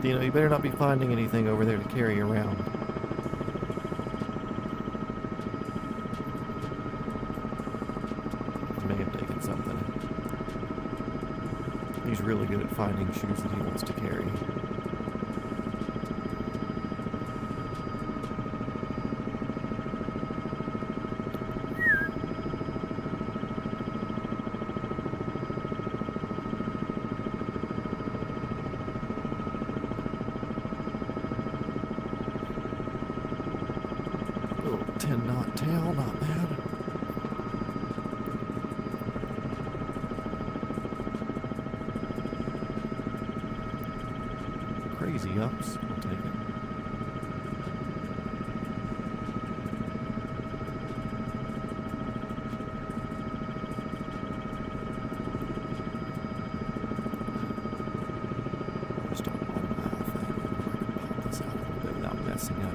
You know, you better not be finding anything over there to carry around. He may have taken something. He's really good at finding shoes that he wants to carry. Little 10-knot tail, not bad. Crazy ups, I'll take it. Just a 1 mile thing. I can pop this out a little bit without messing up.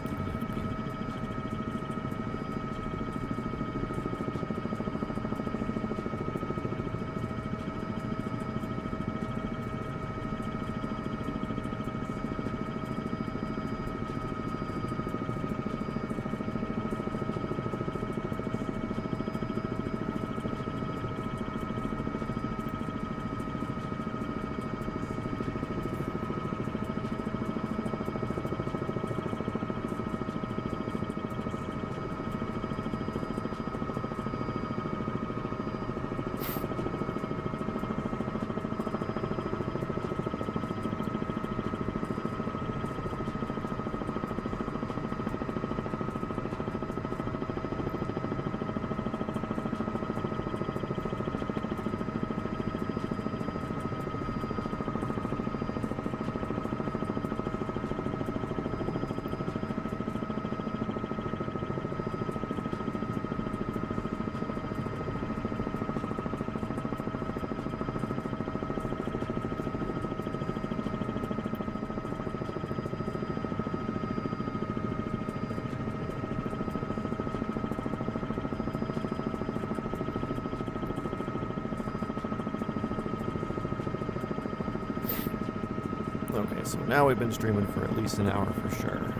So now we've been streaming for at least an hour for sure.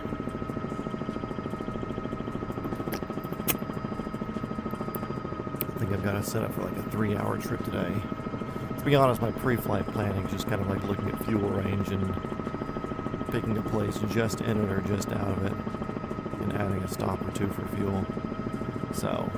I think I've got it set up for like a 3-hour trip today. To be honest, my pre-flight planning is just kind of like looking at fuel range and picking a place just in it or just out of it and adding a stop or two for fuel. So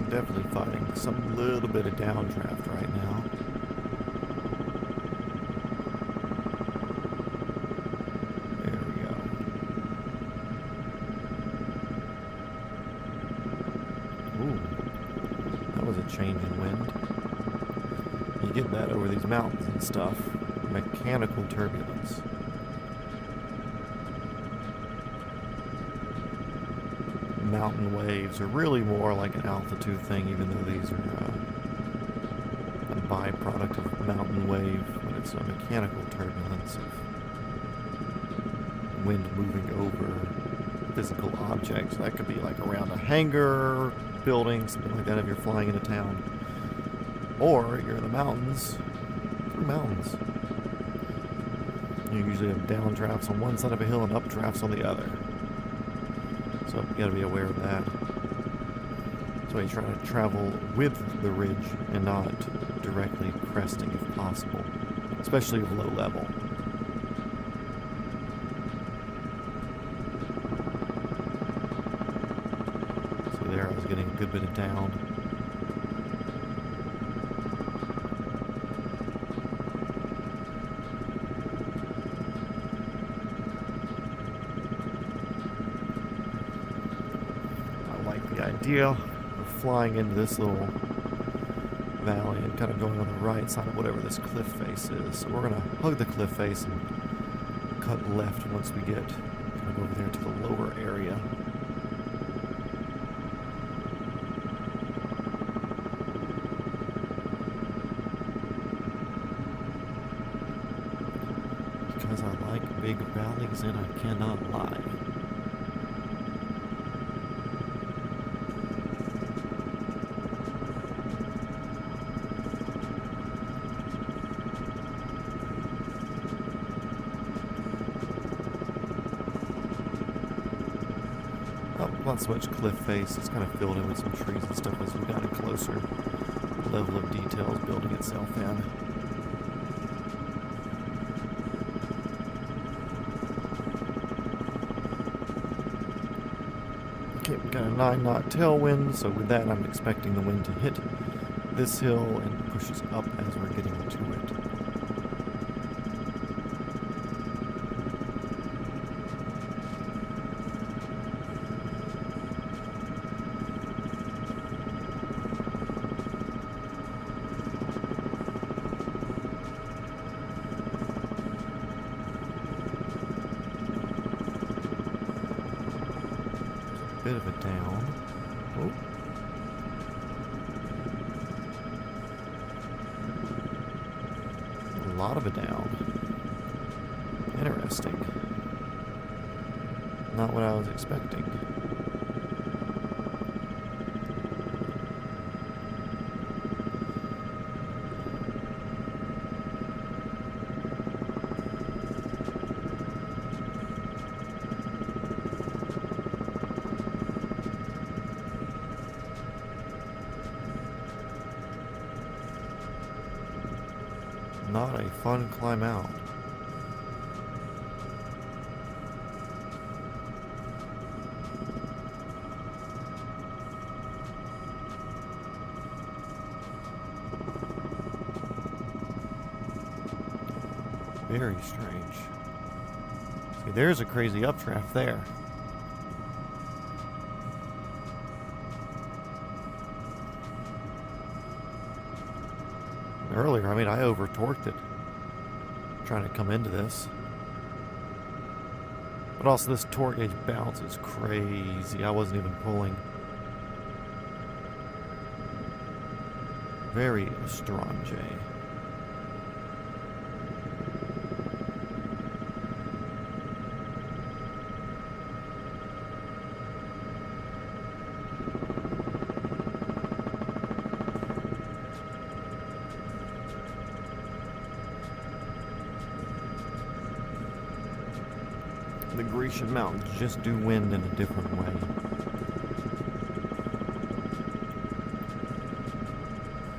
definitely fighting some little bit of downdraft right now. There we go. Ooh, that was a change in wind. You get that over these mountains and stuff. Mechanical turbulence. Mountain waves are really more like an altitude thing, even though these are a byproduct of mountain wave, but it's a mechanical turbulence of wind moving over physical objects. That could be like around a hangar, building, something like that if you're flying into town. Or you're in the mountains, through mountains. You usually have downdrafts on one side of a hill and updrafts on the other. So you gotta be aware of that. So you try to travel with the ridge and not directly cresting if possible, especially at low level. So there I was getting a good bit of down. Idea of flying into this little valley and kind of going on the right side of whatever this cliff face is. So we're going to hug the cliff face and cut left once we get kind of over there to the lower area. Because I like big valleys and I cannot lie. Not so much cliff face, it's kind of filled in with some trees and stuff as we've gotten closer. The level of detail is building itself in. Okay, we've got a 9-knot tailwind, so with that I'm expecting the wind to hit this hill and push us up as we're getting to it. Bit of a down. Oh. A lot of a down. Interesting. Not what I was expecting. not a fun climb out. Very strange. See, there's a crazy updraft there. Earlier, I mean, I over-torqued it trying to come into this. But also this torque gauge bounce is crazy. I wasn't even pulling. Very strange. The Grecian Mountains just do wind in a different way.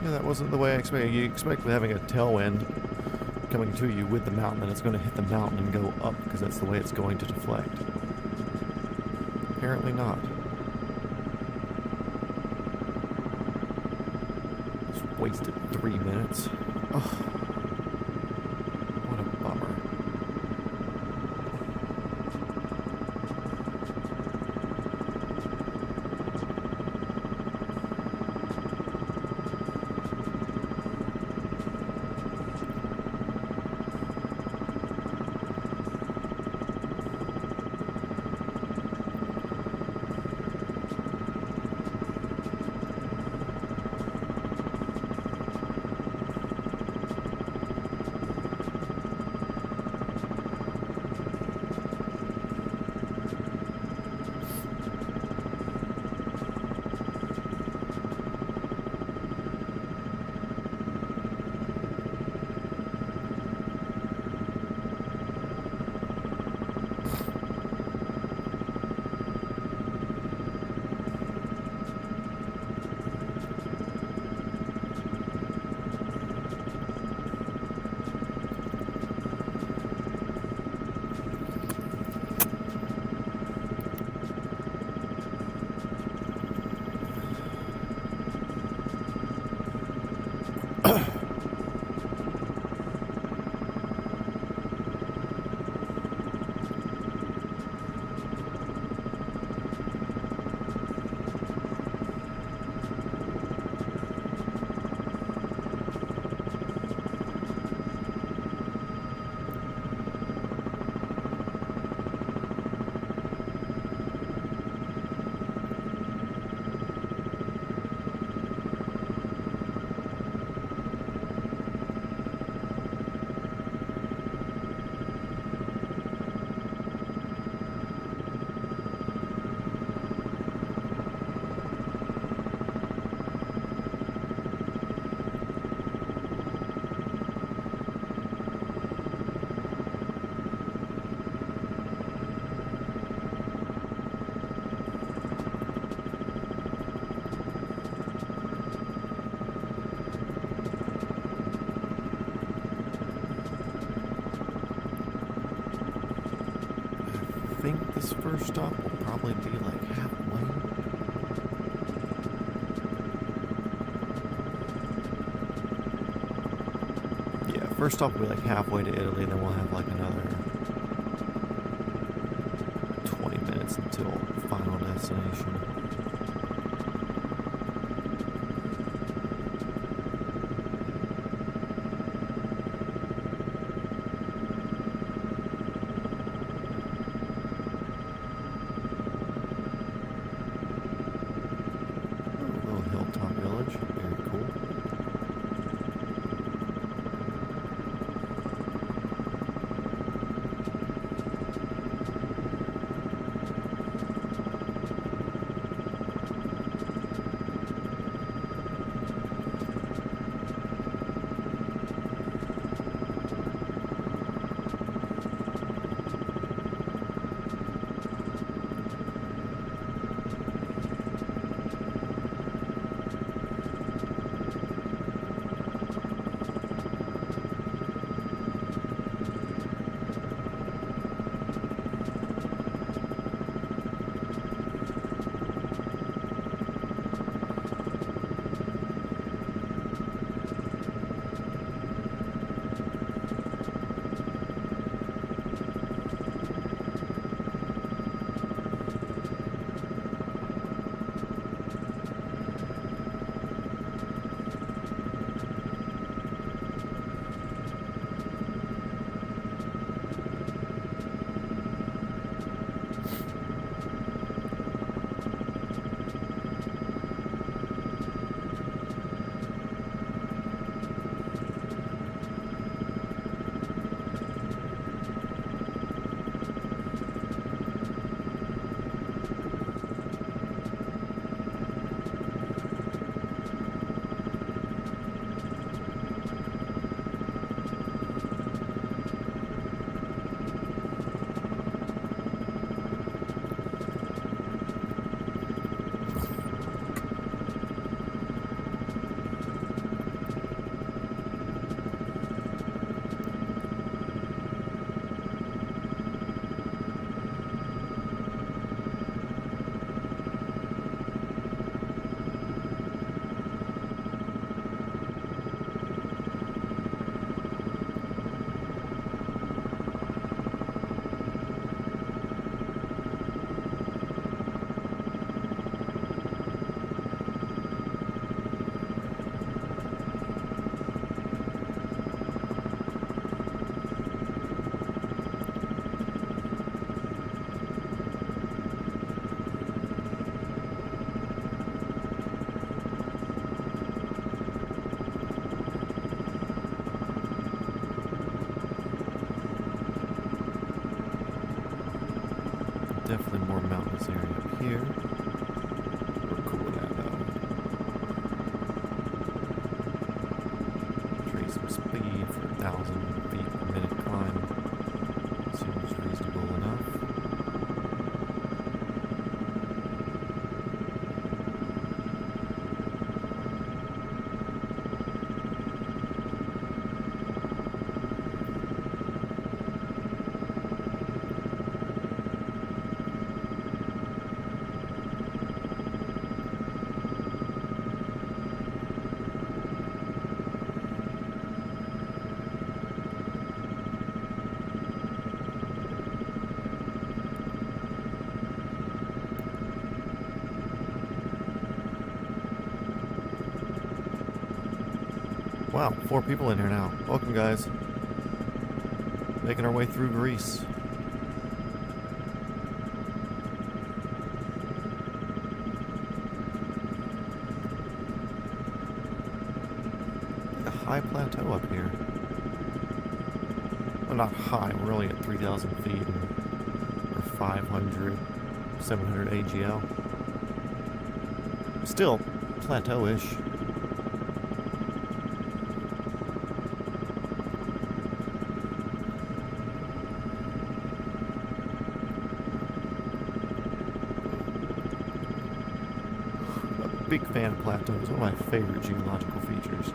Yeah, that wasn't the way I expected. You expect having a tailwind coming to you with the mountain, that it's going to hit the mountain and go up because that's the way it's going to deflect. Apparently not. Just wasted 3 minutes. Ugh. What a bummer. I think this first stop will probably be like halfway. Yeah, first stop will be like halfway to Italy, then we'll have like another 20 minutes until final destination. Some speed for 1,000 feet per minute climb seems reasonable enough. Wow, 4 people in here now. Welcome, guys. Making our way through Greece. A high plateau up here. Well, not high. We're only at 3,000 feet or 500, 700 AGL. Still plateau-ish. Big fan of plateaus, one of my favorite geological features.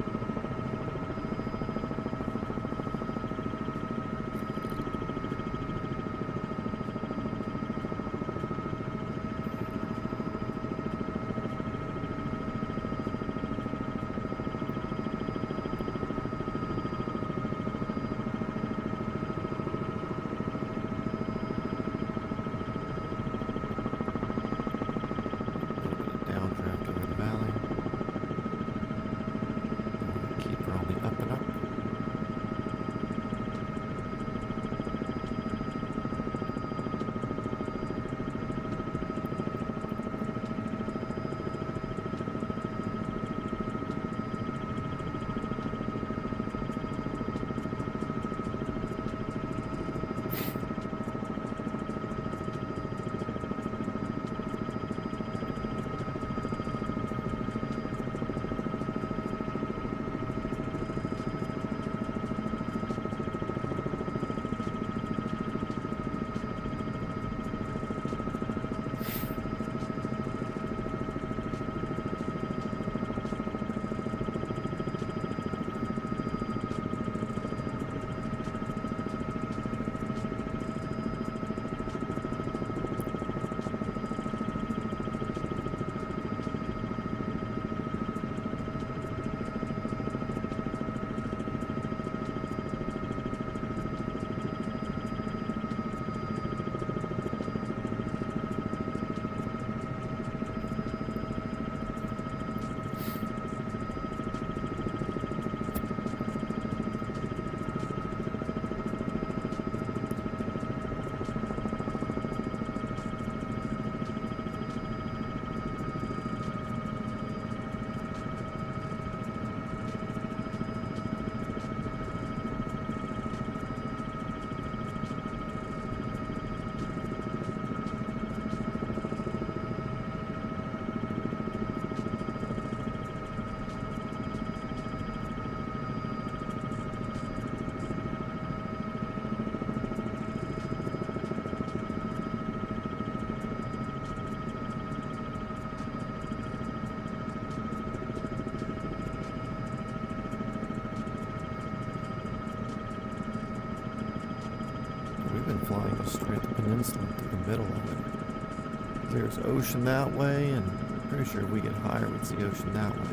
Flying straight the peninsula through the middle of it. There's ocean that way, and I'm pretty sure if we get higher, we'd see ocean that way.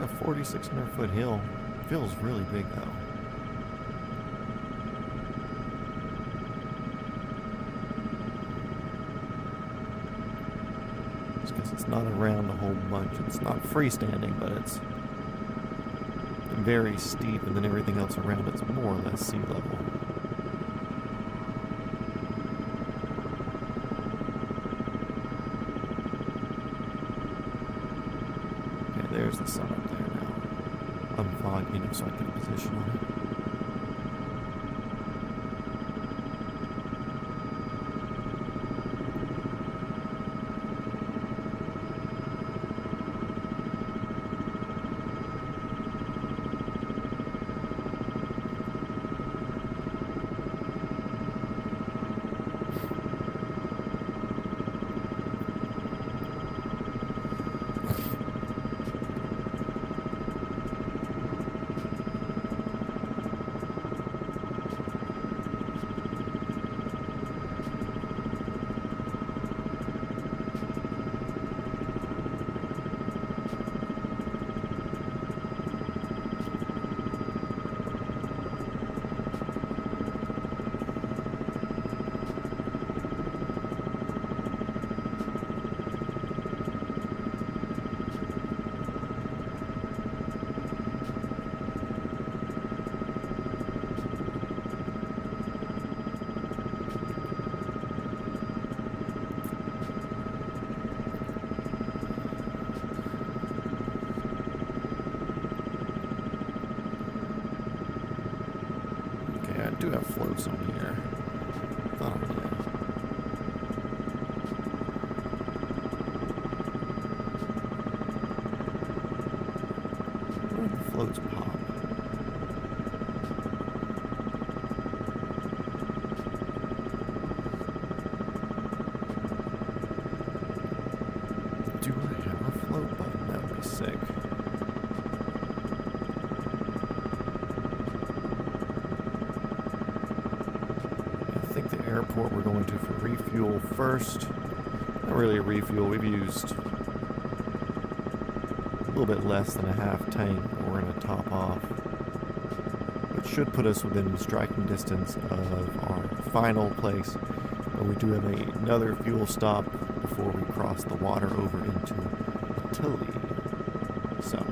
A 4,600-foot hill. Feels really big, though. Just because it's not around a whole bunch. It's not freestanding, but it's very steep, and then everything else around it's more or less sea level. Okay, there's the sun up there now. Unfogging it so I can get a position on it. I do have floats on here. Thought I did. Where did the floats pop? Do I have a float button? That would be sick. Airport we're going to for refuel first. Not really a refuel. We've used a little bit less than a half tank. We're going to top off, which should put us within striking distance of our final place. But we do have another fuel stop before we cross the water over into Italy. So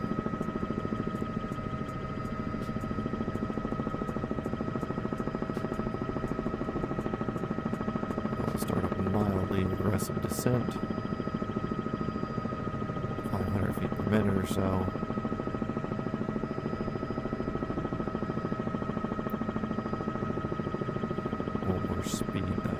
mildly aggressive descent, 500 feet per minute or so. A little more speed though.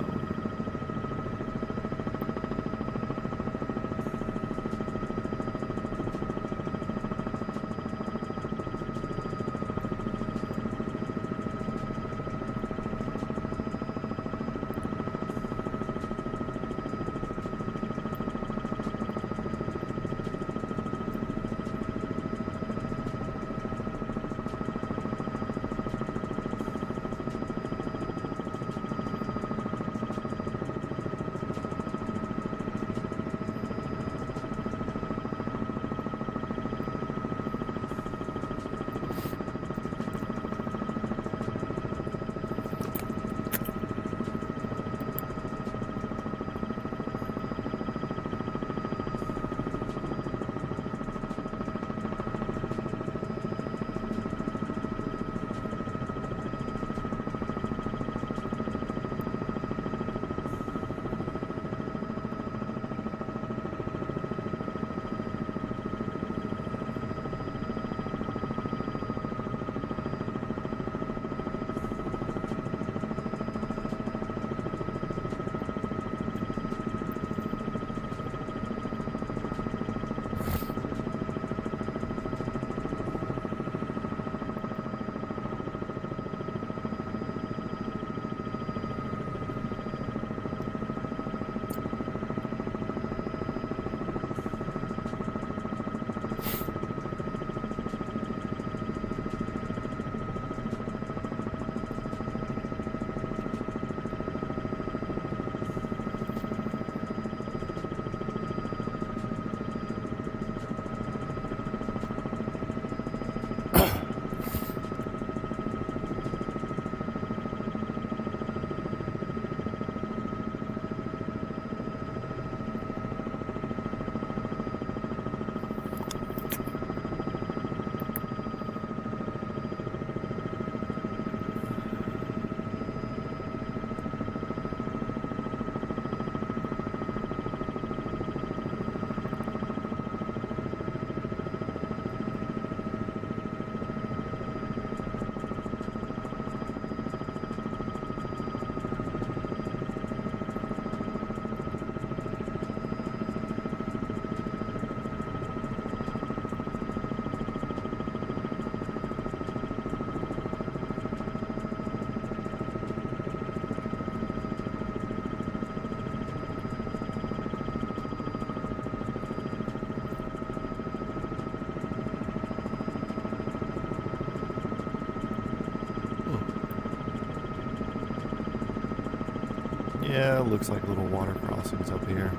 Yeah, looks like little water crossings up here.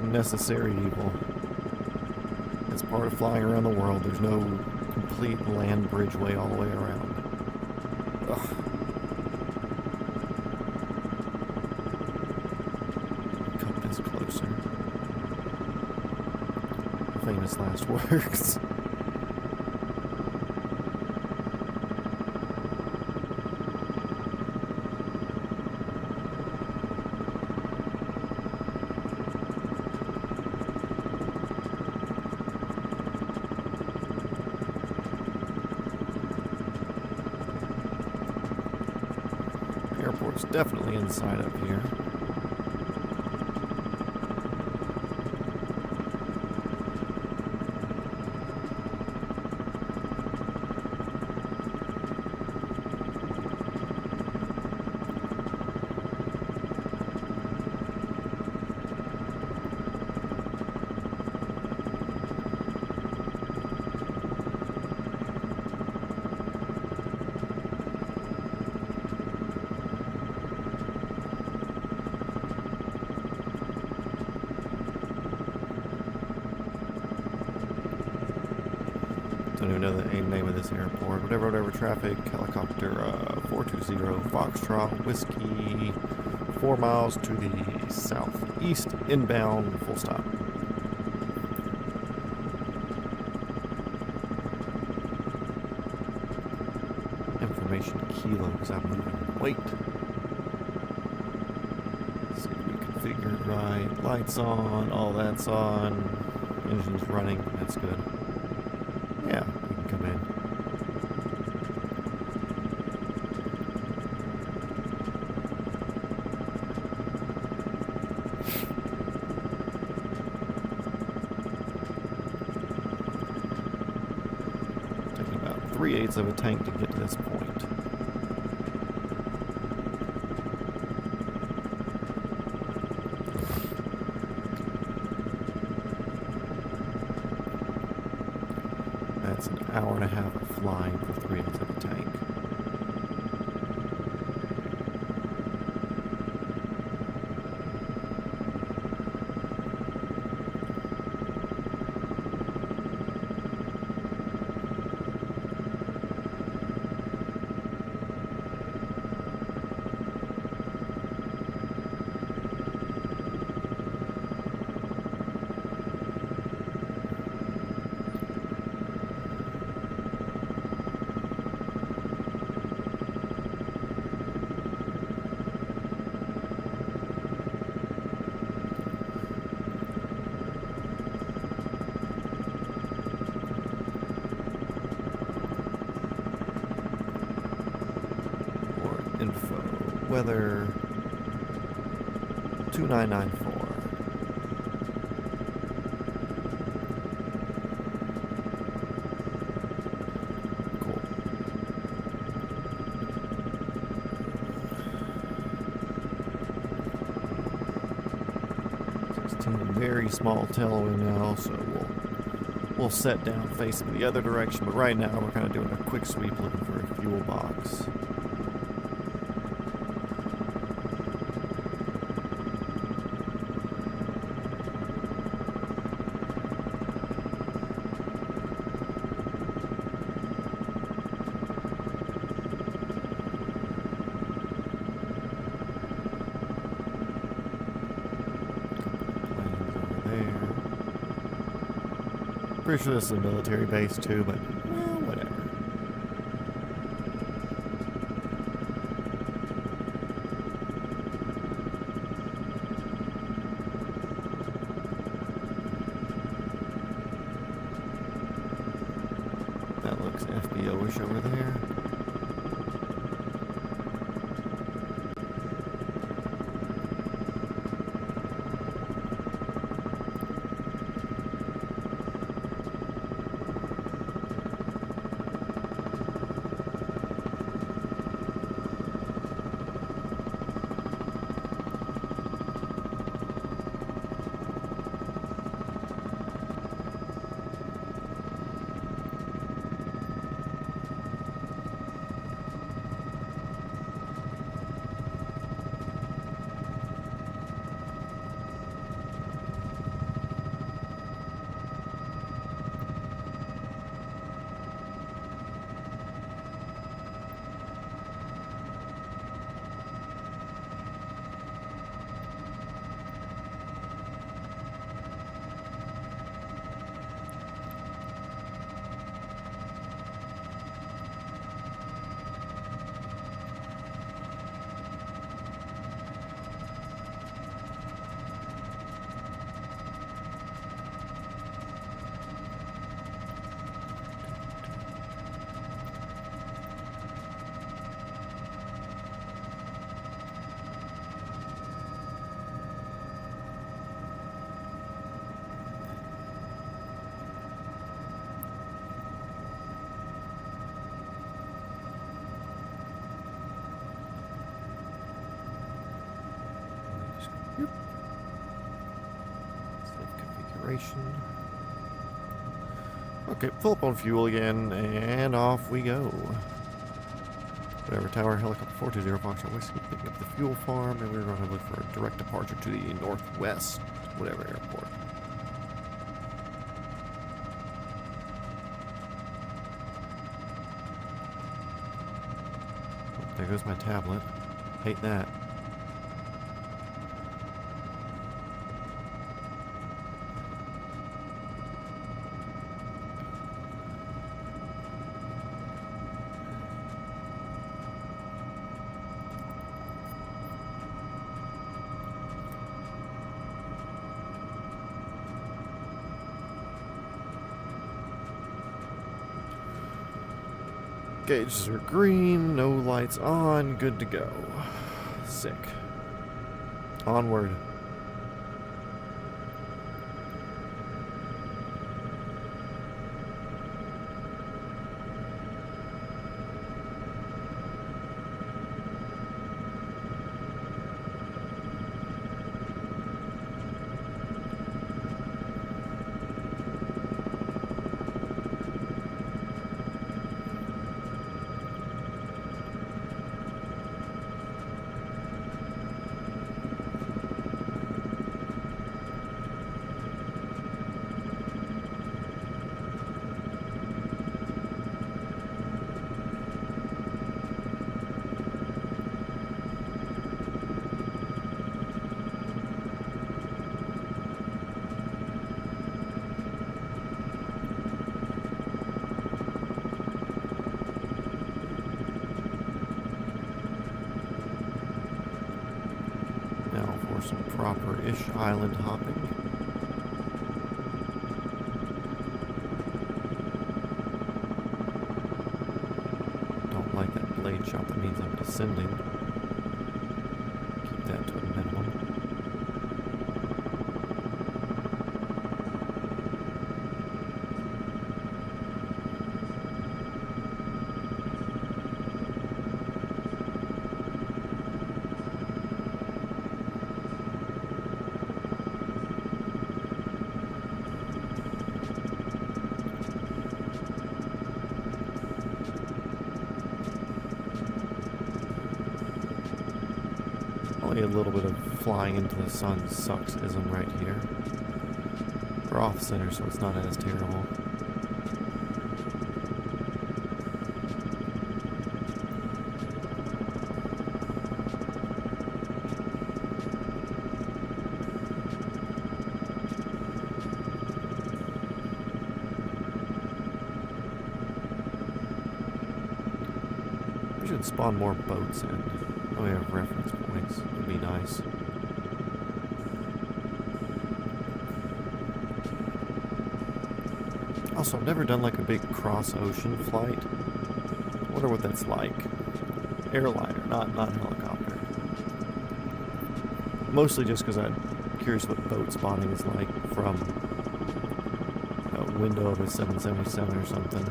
Necessary evil. It's part of flying around the world. There's no complete land bridgeway all the way around. Ugh. Come this closer. Famous last words. Airport's definitely inside up here. Don't even know the name of this airport. Whatever traffic, helicopter 420 Foxtrot Whiskey, 4 miles to the southeast, inbound, full stop. Information kilo, because I'm moving weight. Let's see if we configure it right. Lights on, all that's on. Engine's running, that's good. Yeah, we can come in. Taking about 3/8 of a tank to get to this point. That's an hour and a half of flying for 3/8 of a tank. Info. Weather 2994. Cool. Very small tailwind now, so we'll set down facing the other direction, but right now we're kind of doing a quick sweep looking for a fuel box. Pretty sure this is a military base too, but well, whatever. That looks FBO-ish over there. operation. Okay, fill up on fuel again, and off we go. Whatever, Tower, Helicopter 420 Foxtrot Whiskey, picking up the fuel farm, and we're going to look for a direct departure to the northwest, whatever airport. There goes my tablet. Hate that. Gauges are green, no lights on, good to go. Sick. Onward. Some proper-ish island hopping. Don't like that blade shot, that means I'm descending. Keep that to a minimum. A little bit of flying into the sun sucks ism right here. We're off center, so it's not as terrible. We should spawn more boats in. Oh, we have reference points. Would be nice. Also, I've never done like a big cross-ocean flight. I wonder what that's like. Airliner, not helicopter. Mostly just because I'm curious what boat spotting is like from a window of a 777 or something.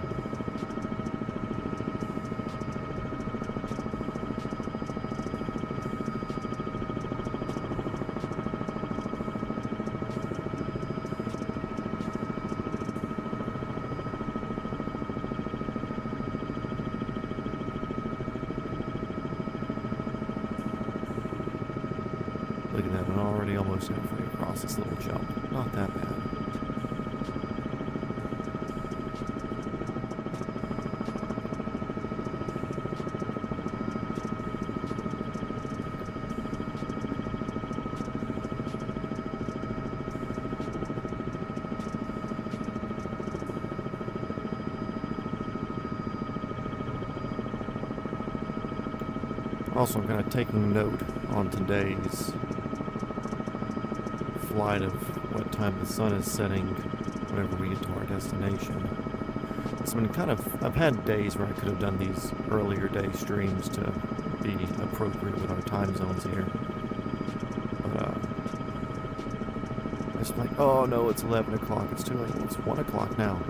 Look at that, I'm already almost halfway across this little jump. Not that bad. Also, I'm kind of taking note on today's flight of what time the sun is setting whenever we get to our destination. It's been kind of, I've had days where I could have done these earlier day streams to be appropriate with our time zones here. But, it's like, oh no, it's 11 o'clock, it's too late. Well, it's 1 o'clock now.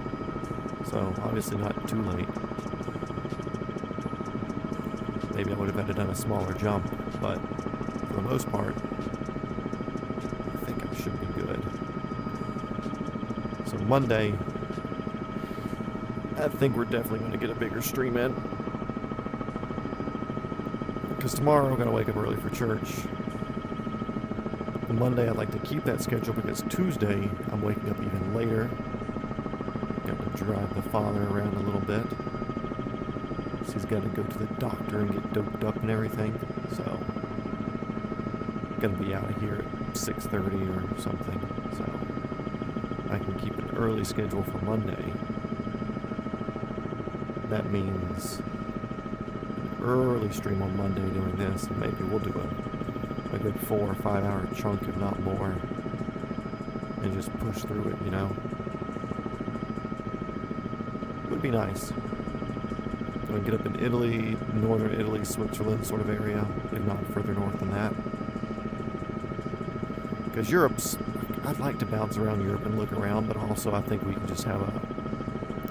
So, obviously not too late. Maybe I would have had to done a smaller jump, but for the most part, I think I should be good. So Monday, I think we're definitely going to get a bigger stream in. Because tomorrow I'm going to wake up early for church. Monday I'd like to keep that schedule because Tuesday I'm waking up even later. Got to drive the father around a little bit. So he's got to go to the doctor and get doped up and everything. So going to be out of here at 6:30 or something. So I can keep an early schedule for Monday. That means an early stream on Monday doing this, and maybe we'll do a good 4 or 5 hour chunk, if not more, and just push through it, you know. It would be nice. I'm gonna get up in Italy, northern Italy, Switzerland sort of area, if not further north than that. Because Europe's, I'd like to bounce around Europe and look around, but also I think we can just have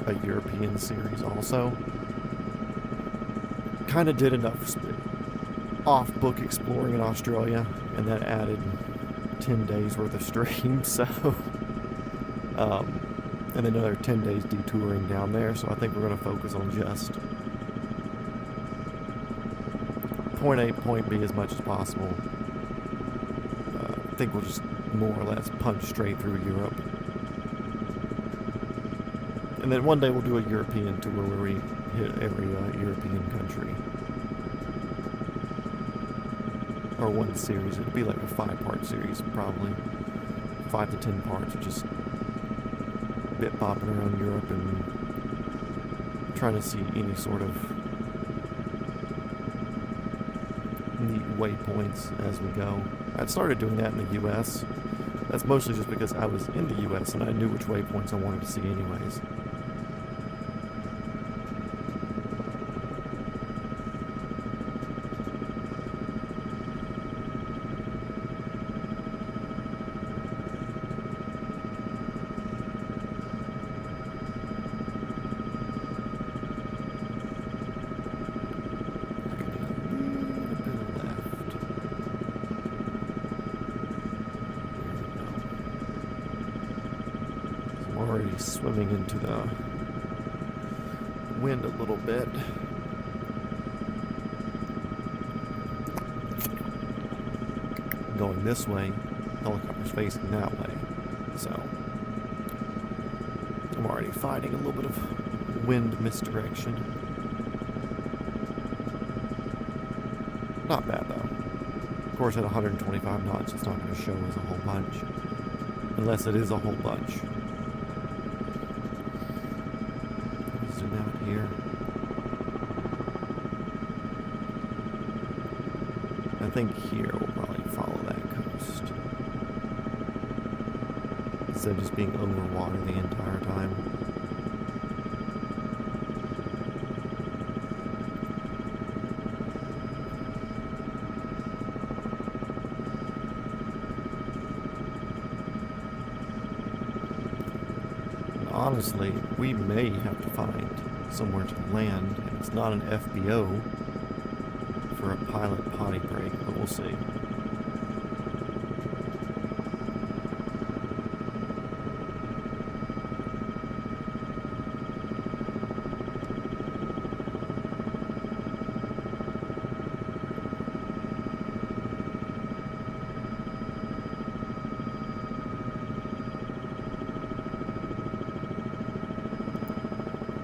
a European series also. Kind of did enough off-book exploring in Australia, and that added 10 days worth of streams, so and another 10 days detouring down there, so I think we're going to focus on just point A, point B as much as possible. I think we'll just more or less punch straight through Europe. And then one day we'll do a European tour where we hit every European country. Or one series. It'd be like a 5-part series, probably. 5 to 10 parts of just bit-bopping around Europe and trying to see any sort of neat waypoints as we go. I started doing that in the U.S. That's mostly just because I was in the U.S. and I knew which waypoints I wanted to see anyways. Swimming into the wind a little bit. Going this way, helicopter's facing that way. So I'm already fighting a little bit of wind misdirection. Not bad though. Of course, at 125 knots, it's not going to show as a whole bunch. Unless it is a whole bunch. Out here. I think here we'll probably follow that coast. Instead of just being underwater the entire time. And honestly, we may have to find somewhere to land, and it's not an FBO for a pilot potty break, but we'll see.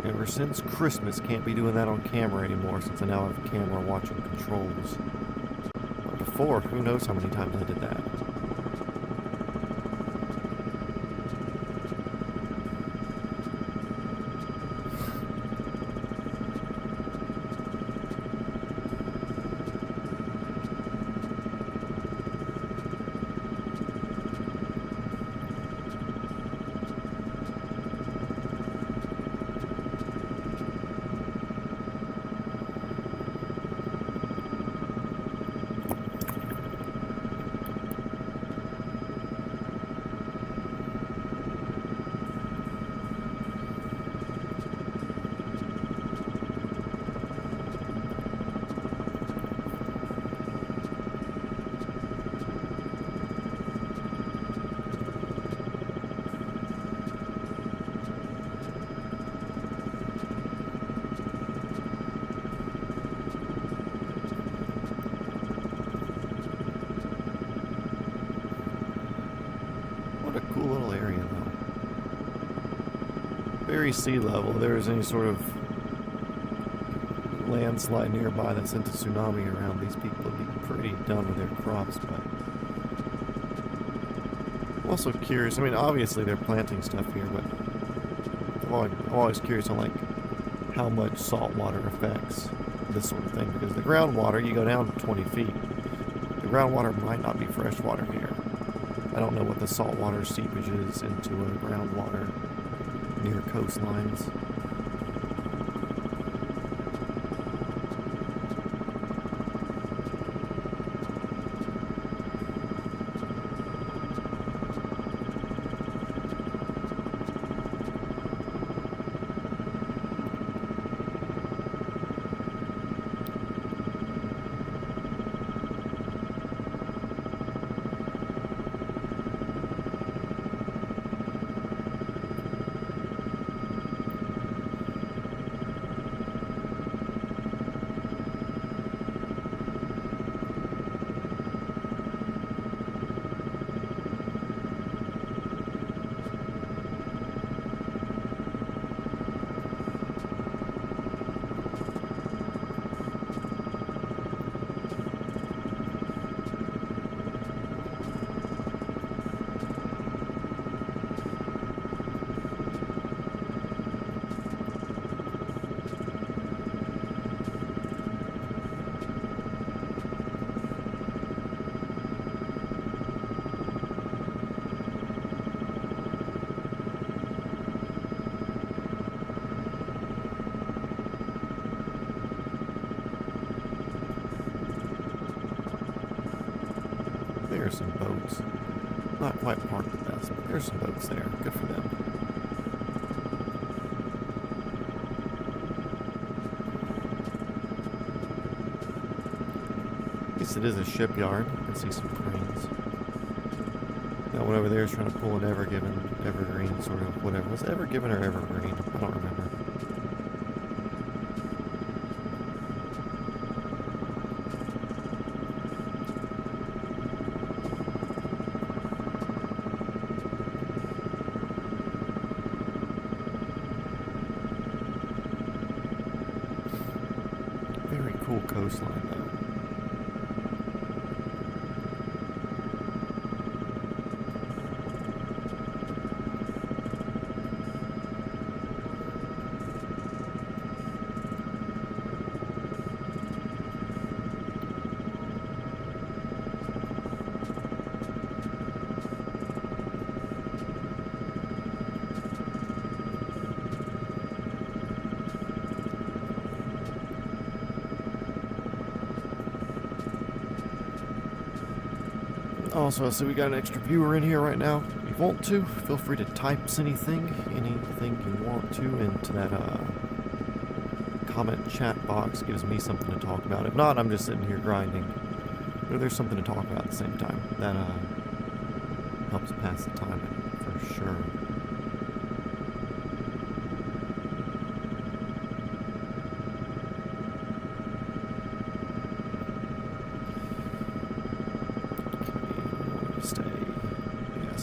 Ever since Christmas, can't be doing that on camera anymore since I now have a camera watching controls. But before, who knows how many times I did that. very sea level. If there is any sort of landslide nearby that sent a tsunami around, these people would be pretty done with their crops. But I'm also curious. I mean, obviously they're planting stuff here, but I'm always curious on like how much salt water affects this sort of thing, because the groundwater, you go down 20 feet, the groundwater might not be fresh water here. I don't know what the saltwater seepage is into groundwater near coastlines. There's some boats. Not quite parked the best, but there's some boats there. Good for them. I guess it is a shipyard. I can see some cranes. That one over there is trying to pull an evergreen sort of whatever. Was it Evergiven or Evergreen? I don't remember. Cool coastline though. Also, so we got an extra viewer in here right now. If you want to, feel free to type anything you want to into that comment chat box. Gives me something to talk about. If not, I'm just sitting here grinding. But if there's something to talk about at the same time, that helps pass the time for sure.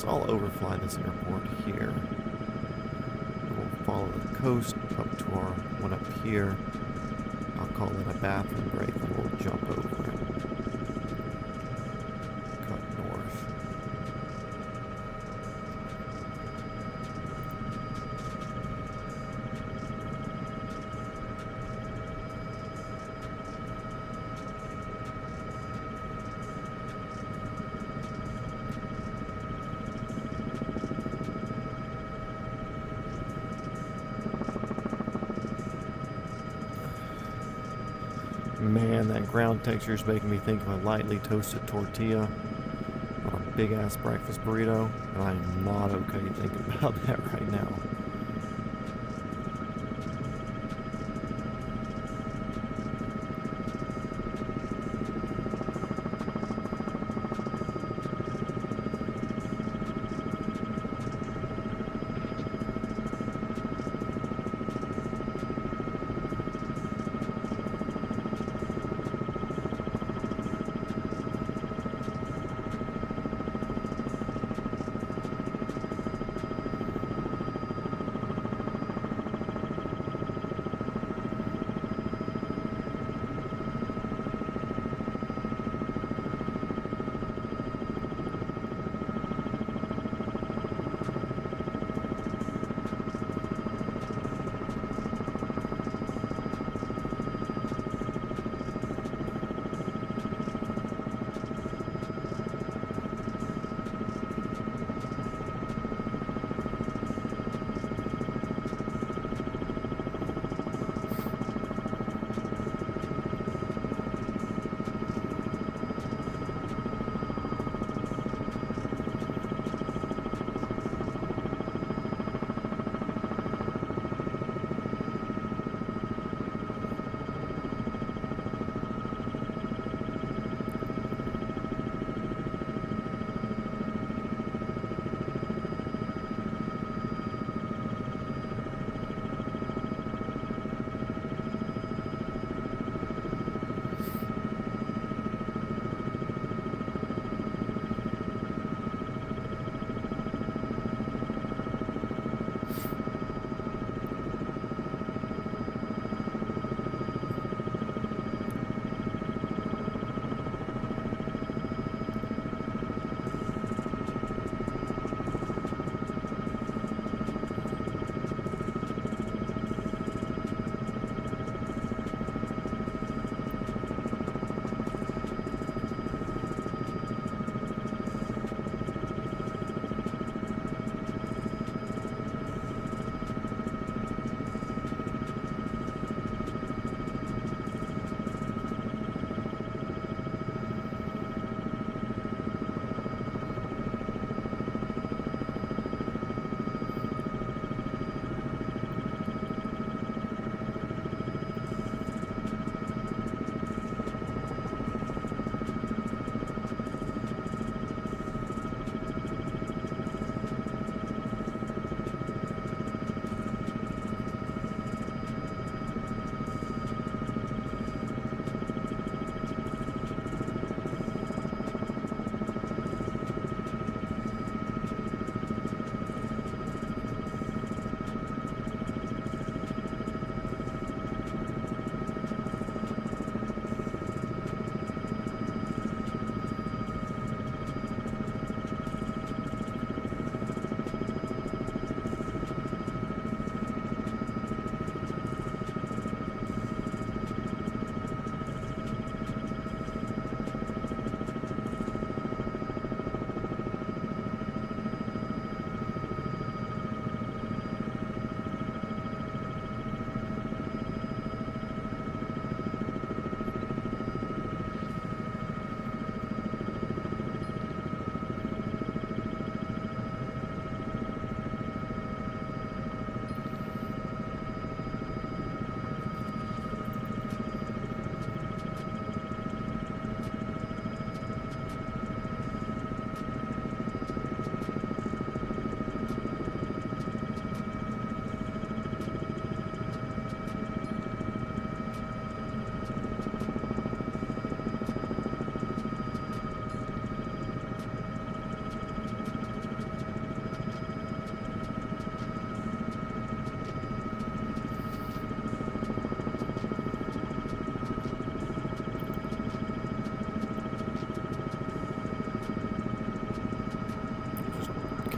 I'll overfly this airport here. We'll follow the coast up to our one up here. I'll call it a bathroom break, and we'll jump over it. Cut north. Man, that ground texture is making me think of a lightly toasted tortilla on a big-ass breakfast burrito, and I am not okay thinking about that right now.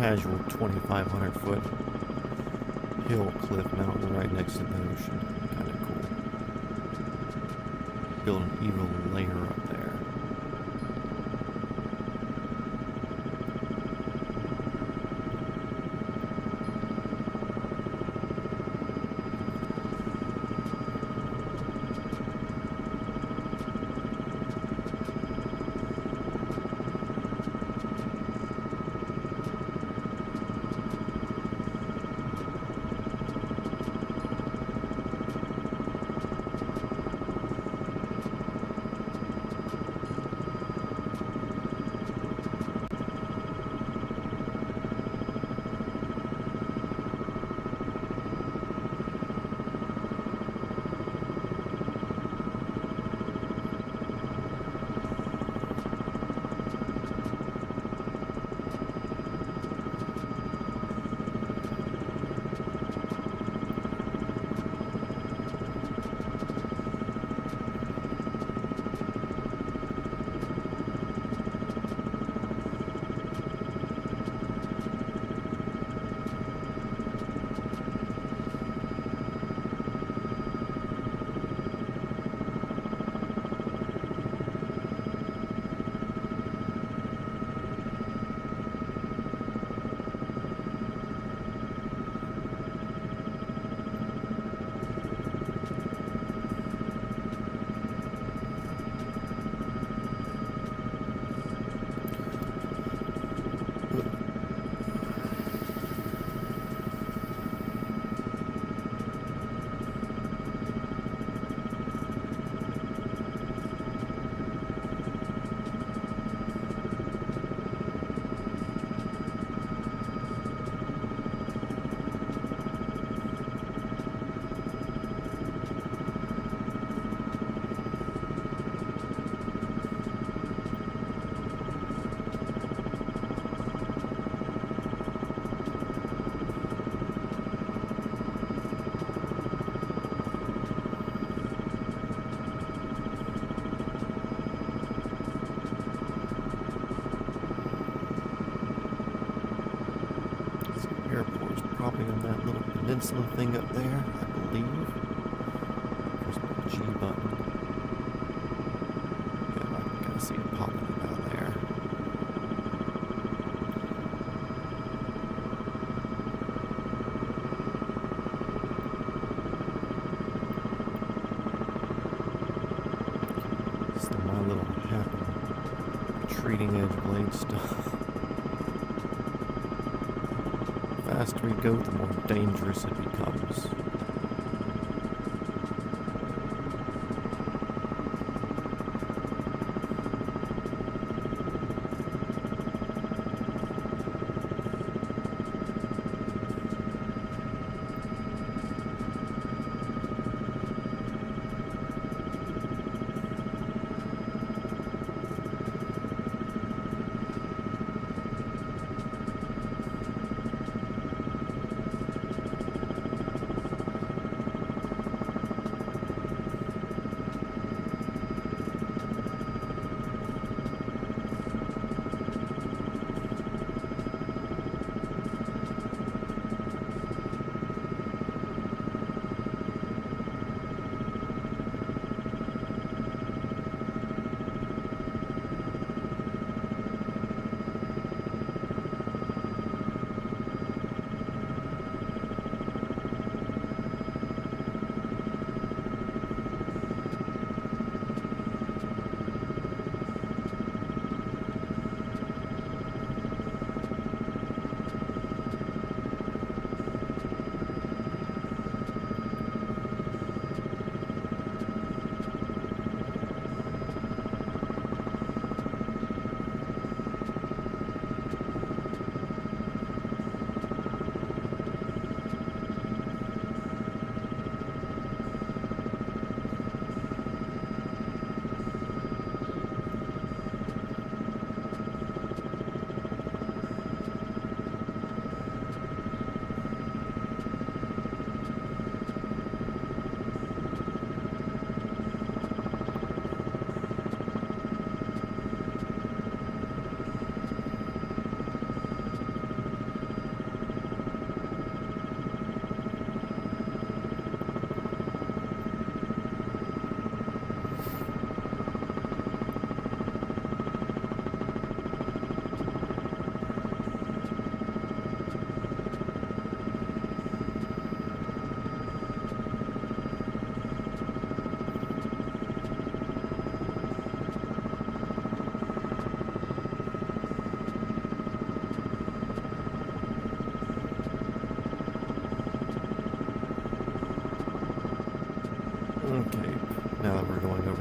casual 2,500 foot hill cliff mountain right next to the ocean. Kind of cool. Build an evil layer up there. Peninsula thing up there, I believe. There's the G button. Yeah, I can kind of see it popping down there. It's my little happy treating edge blade stuff. The faster we go, the more dangerous it becomes.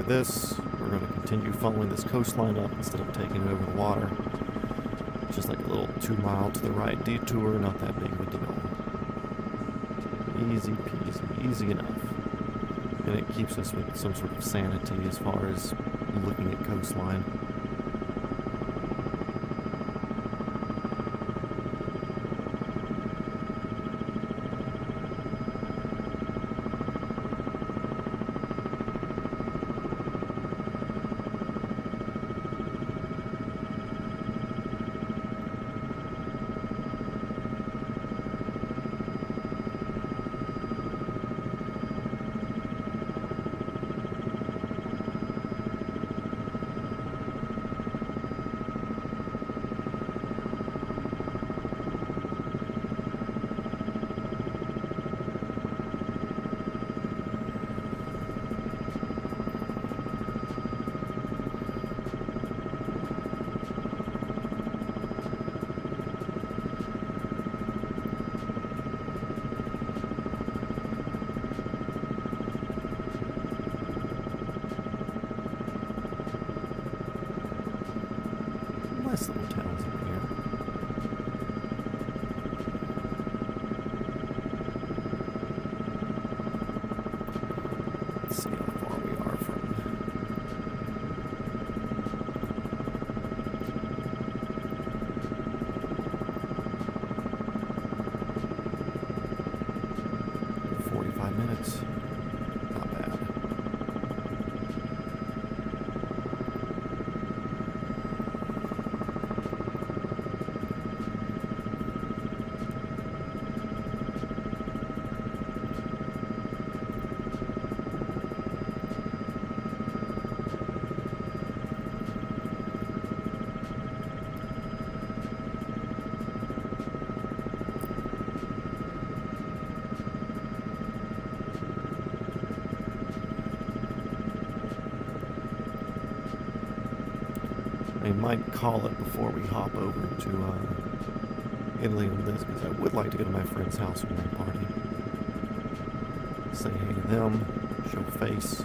this. We're going to continue following this coastline up instead of taking it over the water. Just like a little 2 mile to the right detour, not that big of a deal. Easy peasy, easy enough. And it keeps us with some sort of sanity as far as looking at coastline. Nice little towns in here. Let's see how far we are from 45 minutes. Not bad. I might call it before we hop over to Italy on this, because I would like to go to my friend's house for my party. Say hey to them, show face.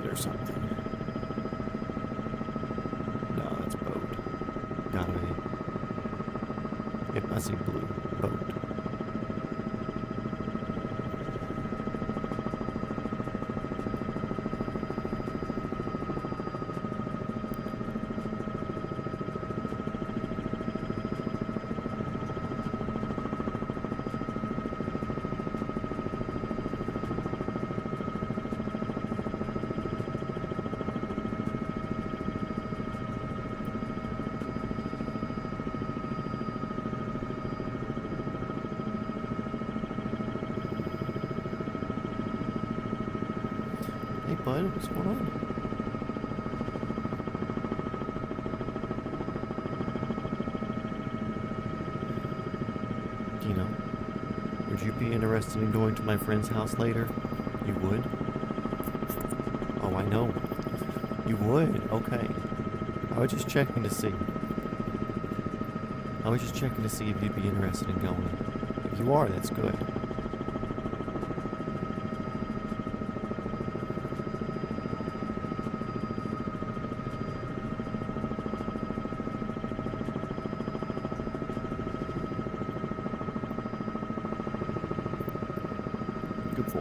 Or something. No, that's boat. Gotta be. Yep, I see blue. Boat. Hey bud, what's going on? Dino, would you be interested in going to my friend's house later? You would? Oh, I know. You would? Okay. I was just checking to see. I was just checking to see if you'd be interested in going. If you are, that's good.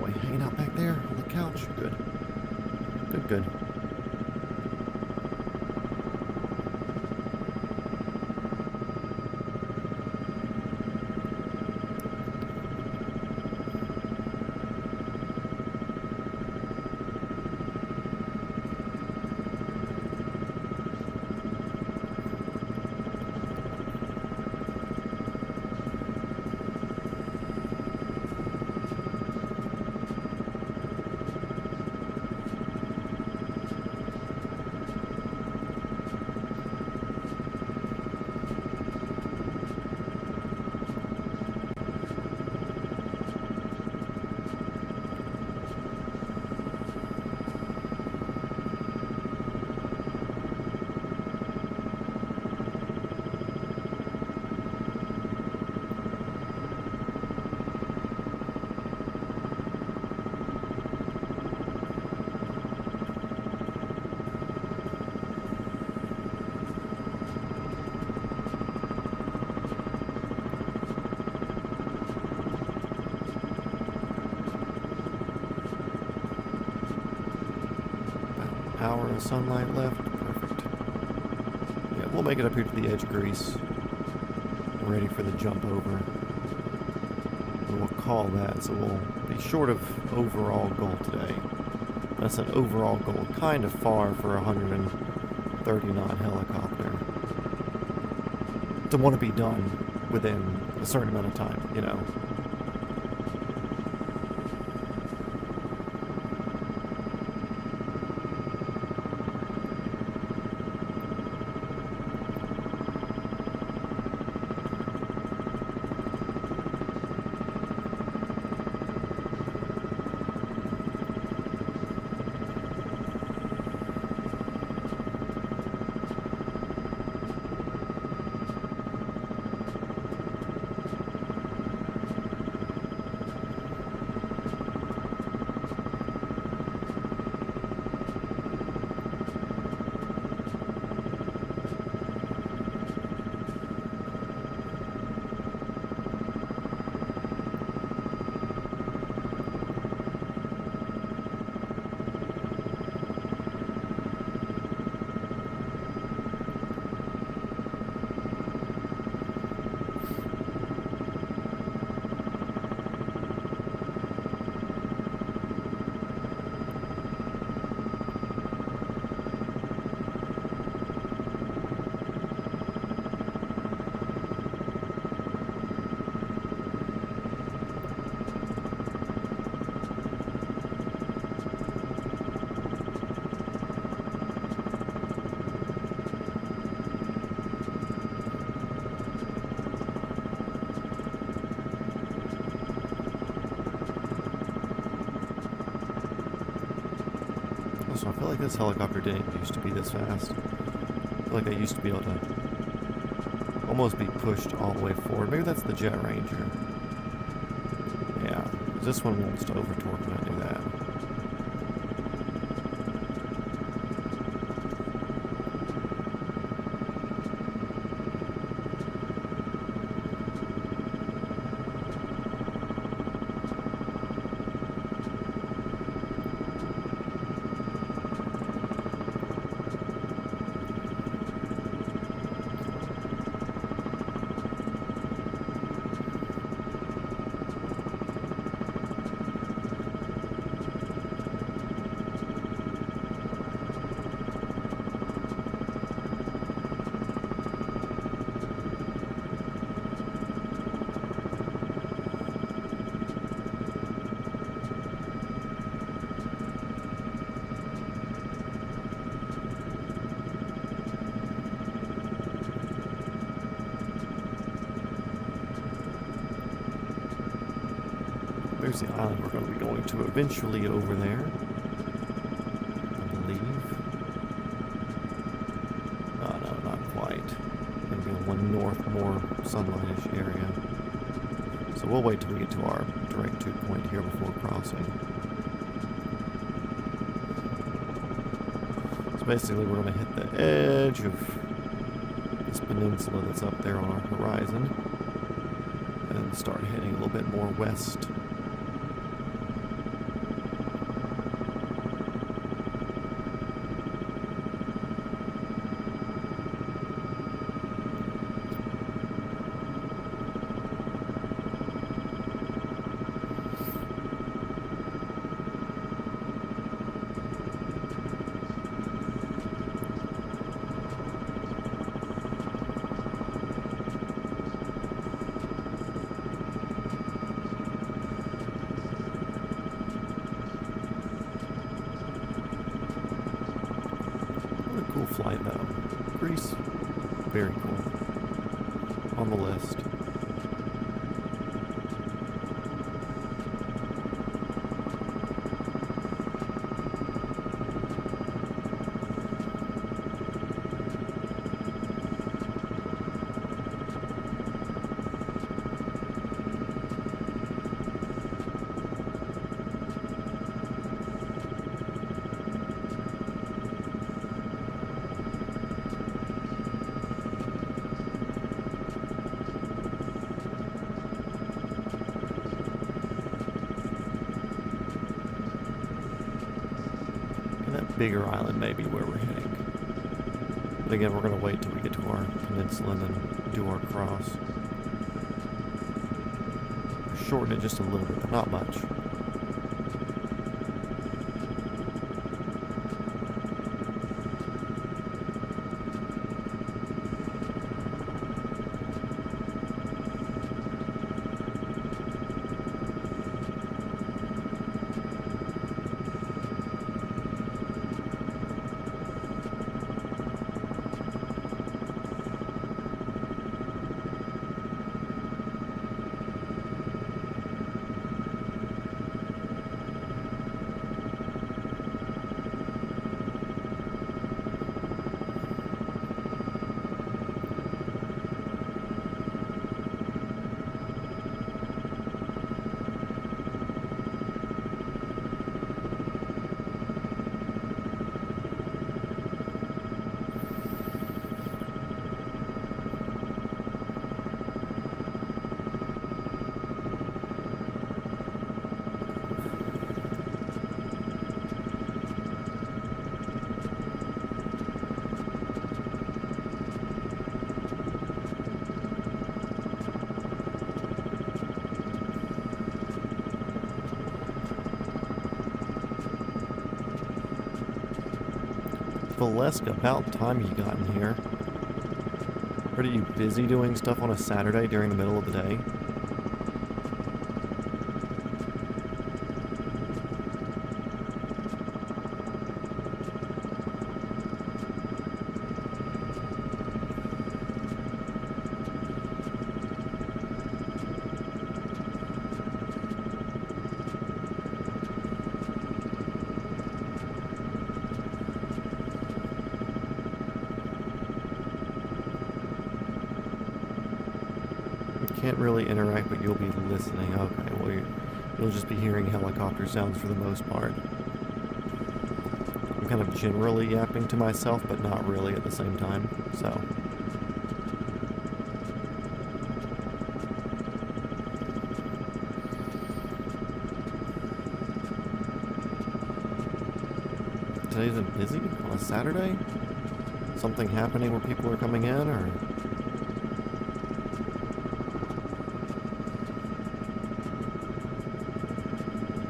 boy. Hanging out back there on the couch. Good. Good, good. Hour of sunlight left. Perfect. Yeah, we'll make it up here to the edge of Greece. Ready for the jump over. And we'll call that, so we'll be short of overall goal today. That's an overall goal, kind of far for a 130 knot helicopter. To want to be done within a certain amount of time, you know. So I feel like this helicopter didn't used to be this fast. I feel like I used to be able to almost be pushed all the way forward. Maybe that's the Jet Ranger. Yeah, this one wants to over torque when I do that. There's the island we're going to be going to eventually over there, I believe. Oh, no, not quite. Going to be in one north, more sunlight-ish area. So we'll wait till we get to our direct tube point here before crossing. So basically we're going to hit the edge of this peninsula that's up there on our horizon and start heading a little bit more west. flight though. Greece, very cool. On the list. Bigger island may be where we're heading. But again, we're going to wait till we get to our peninsula and then do our cross. Shorten it just a little bit, but not much. Valeska, about time you got in here. Are you busy doing stuff on a Saturday during the middle of the day? Can't really interact, but you'll be listening. Okay, well, you'll just be hearing helicopter sounds for the most part. I'm kind of generally yapping to myself, but not really at the same time, so. Today isn't busy on a Saturday? Something happening where people are coming in, or?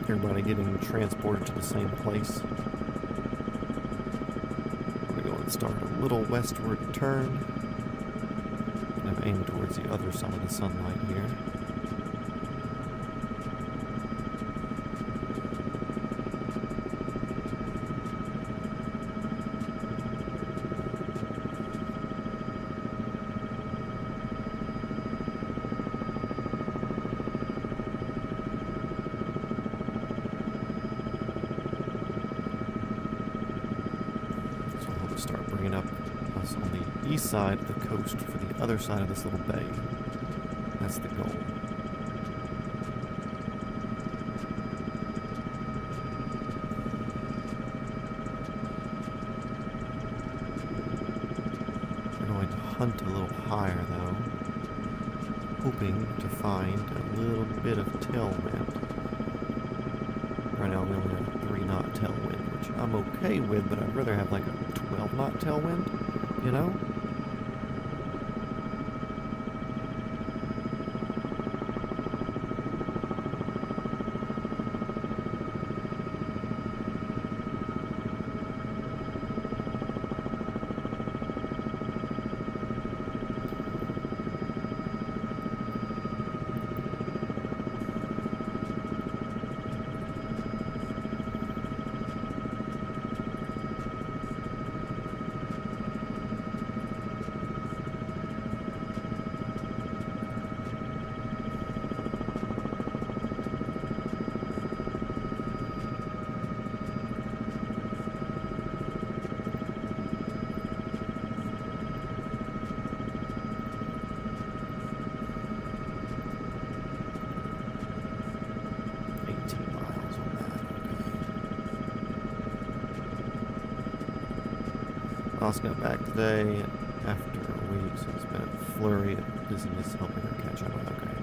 Everybody getting transported to the same place. I'm gonna go and start a little westward turn. And I'm aiming towards the other side of the sunlight here. Start bringing up us on the east side of the coast for the other side of this little bay. That's the goal. We're going to hunt a little higher though, hoping to find a little bit of tailwind. Right now we only have a 3-knot tailwind, which I'm okay with, but I'd rather have like a 12-knot tailwind, you know? Ross got back today after a week, so it's been a flurry of busyness helping her catch up. Okay.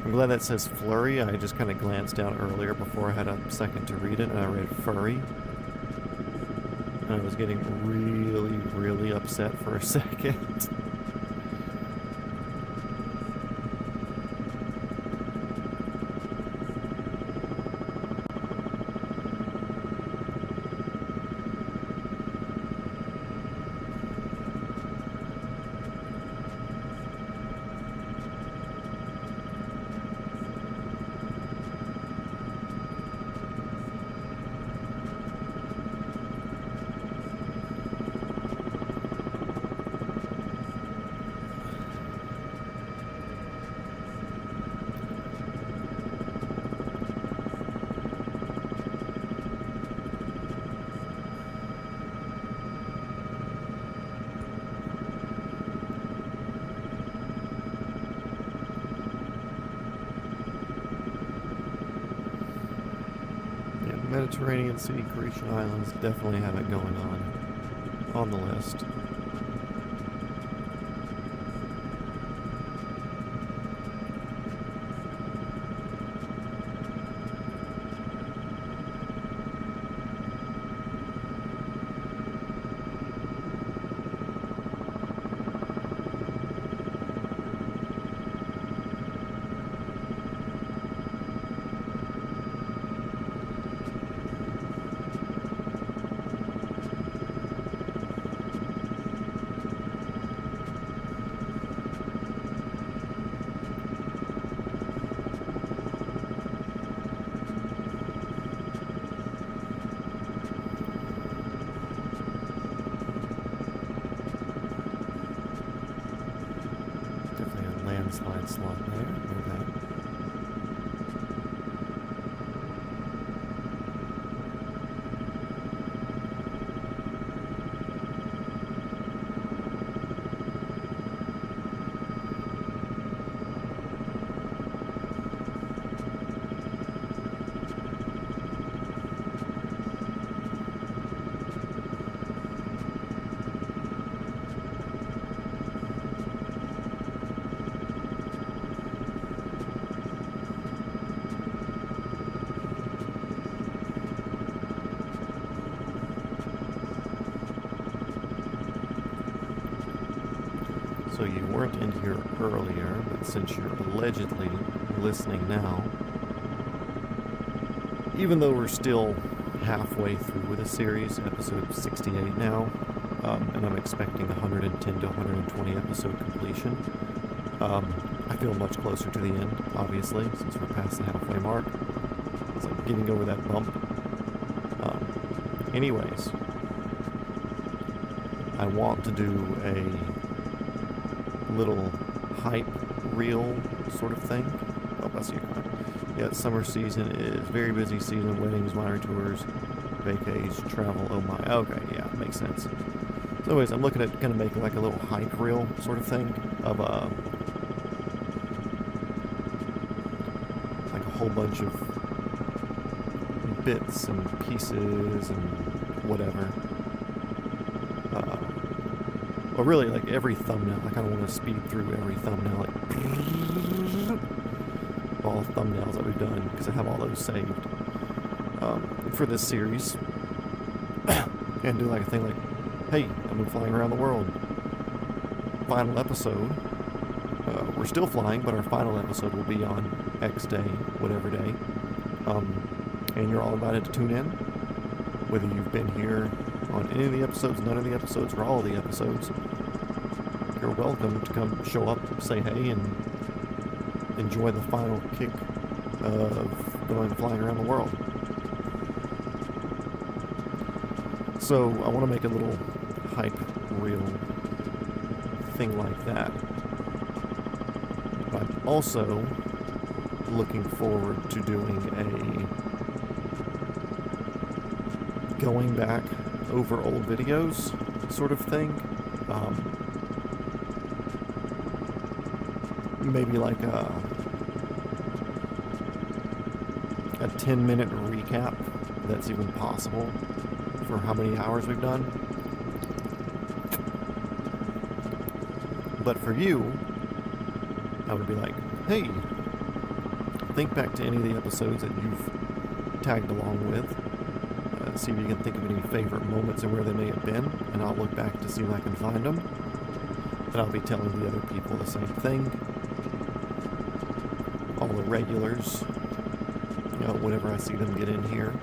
I'm glad that says flurry. I just kind of glanced down earlier before I had a second to read it, and I read furry. And I was getting really, really upset for a second. Mediterranean Sea, Grecian Islands definitely have it going on the list. Landslide slot there. Okay. So you weren't in here earlier, but since you're allegedly listening now, even though we're still halfway through with the series, episode 68 now, and I'm expecting 110 to 120 episode completion, I feel much closer to the end, obviously, since we're past the halfway mark. It's like getting over that bump. Anyways, I want to do a little hype reel sort of thing. Oh, I see a car. Yeah, summer season is very busy season. Weddings, winery tours, vacays, travel. Oh my. Okay, yeah, makes sense. So anyways, I'm looking at kind of making like a little hype reel sort of thing of like a whole bunch of bits and pieces and whatever. Or really, like every thumbnail. I kind of want to speed through every thumbnail, like all thumbnails that we've done, because I have all those saved for this series. And do like a thing like, hey, I've been flying around the world. Final episode. We're still flying, but our final episode will be on X day, whatever day. And you're all invited to tune in, whether you've been here on any of the episodes, none of the episodes, or all of the episodes. You're welcome to come show up, say hey, and enjoy the final kick of flying around the world. So I want to make a little hype reel thing like that. But I'm also looking forward to doing a going back over old videos sort of thing. Maybe like a 10-minute recap, if that's even possible, for how many hours we've done. But for you, I would be like, hey, think back to any of the episodes that you've tagged along with. See if you can think of any favorite moments and where they may have been, and I'll look back to see if I can find them. And I'll be telling the other people the same thing. All the regulars, you know, whenever I see them get in here.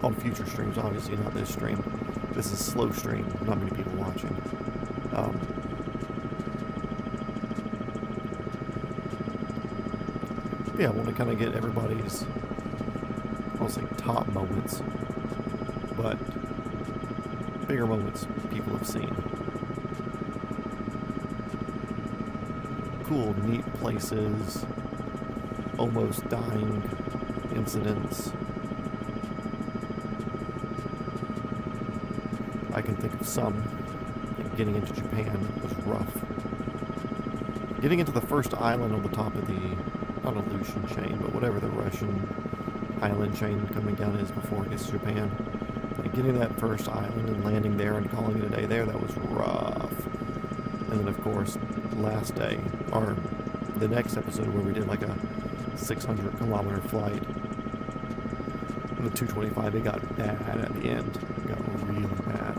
On future streams, obviously, not this stream. This is slow stream, not many people watching. Yeah, I want to kind of get everybody's, I'll say top moments, but bigger moments people have seen. Cool, neat places, almost dying incidents. I can think of some. Getting into Japan was rough. Getting into the first island on the top of the, not Aleutian chain, but whatever the Russian island chain coming down is before it gets to Japan. Like getting that first island and landing there and calling it a day there, that was rough. And then of course, last day, or the next episode where we did like a 600 kilometer flight. And the 225, it got bad at the end. It got really bad.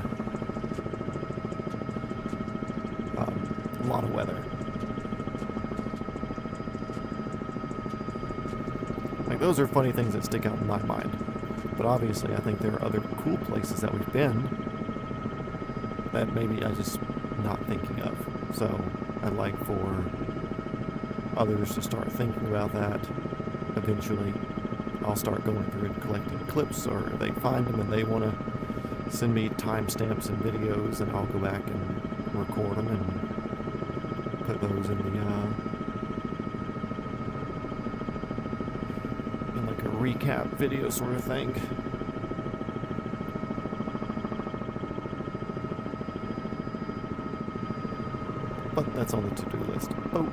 A lot of weather. Like those are funny things that stick out in my mind. But obviously I think there are other cool places that we've been that maybe I just not thinking of. So I'd like for others to start thinking about that. Eventually I'll start going through and collecting clips, or if they find them and they want to send me timestamps and videos, and I'll go back and record them and put those in the in like a recap video sort of thing. But that's on the to-do list. Boat.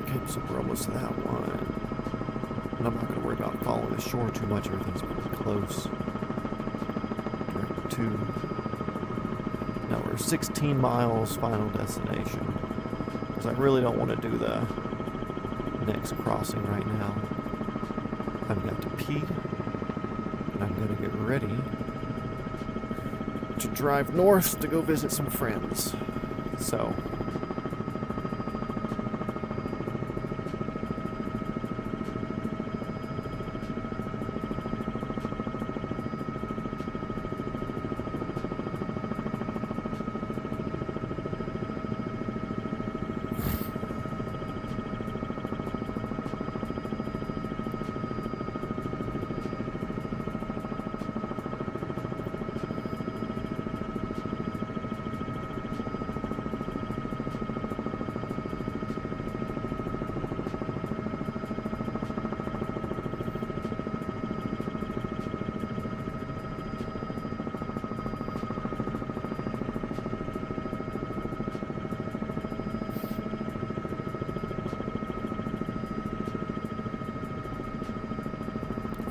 Okay, so we're almost to that one. And I'm not going to worry about following the shore too much. Everything's pretty close. Direct 2. Now we're 16 miles final destination. Because I really don't want to do the next crossing right now. I've got to pee. And I'm going to get ready to drive north to go visit some friends. So...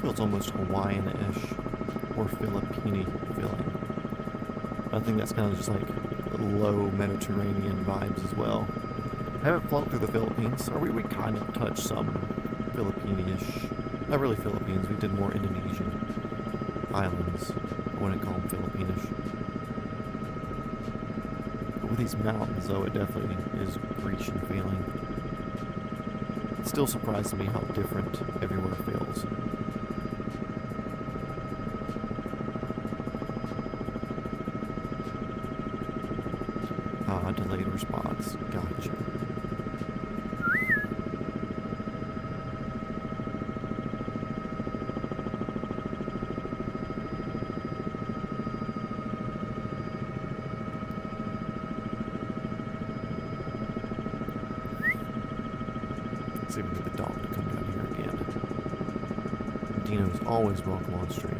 feels almost Hawaiian-ish or Filipino feeling. I think that's kind of just like low Mediterranean vibes as well. I haven't flown through the Philippines, or we kind of touched some Filipino-ish. Not really Philippines, we did more Indonesian islands. I wouldn't call them Filipino-ish. But with these mountains though, it definitely is Grecian feeling. It still surprises me how different everywhere feels. Delayed response. Gotcha. Let's see if we can get the dog to come down here again. Dino's always welcome on stream.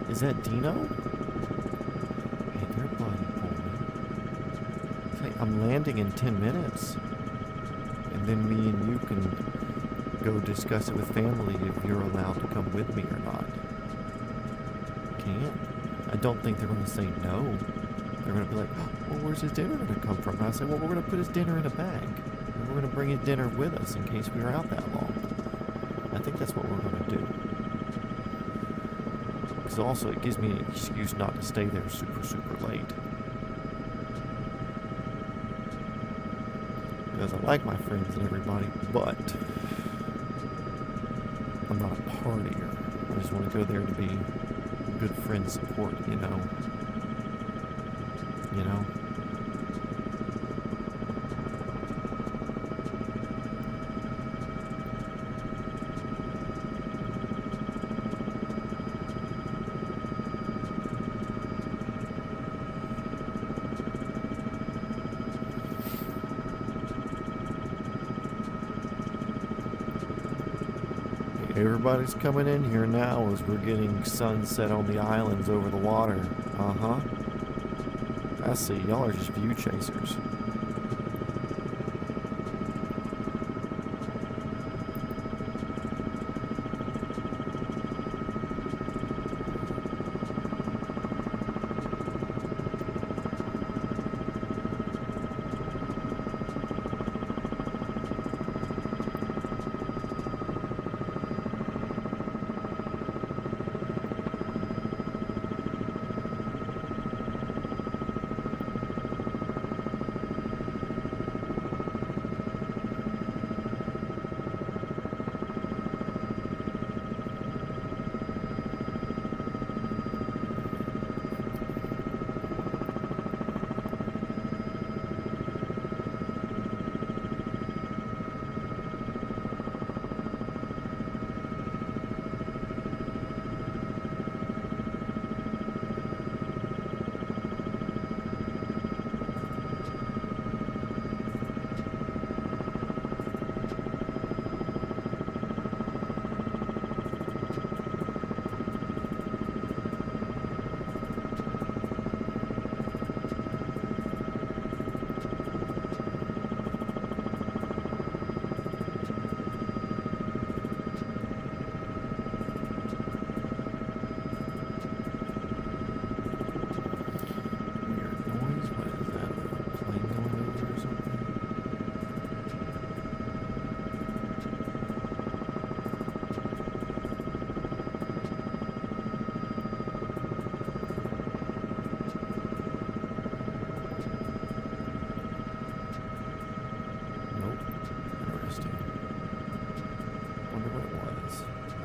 Is that Dino? Hey, there, buddy, boy. It's like I'm landing in 10 minutes. And then me and you can go discuss it with family if you're allowed to come with me or not. Can't. I don't think they're going to say no. They're going to be like, oh, well, where's his dinner going to come from? And I say, well, we're going to put his dinner in a bag. And we're going to bring his dinner with us in case we are out that long. I think that's what we're going to do. Because also it gives me an excuse not to stay there super, super late. Because I like my friends and everybody, but I'm not a partier. I just want to go there to be good friend support, you know. You know? Everybody's coming in here now as we're getting sunset on the islands over the water. Uh-huh. I see. Y'all are just view chasers.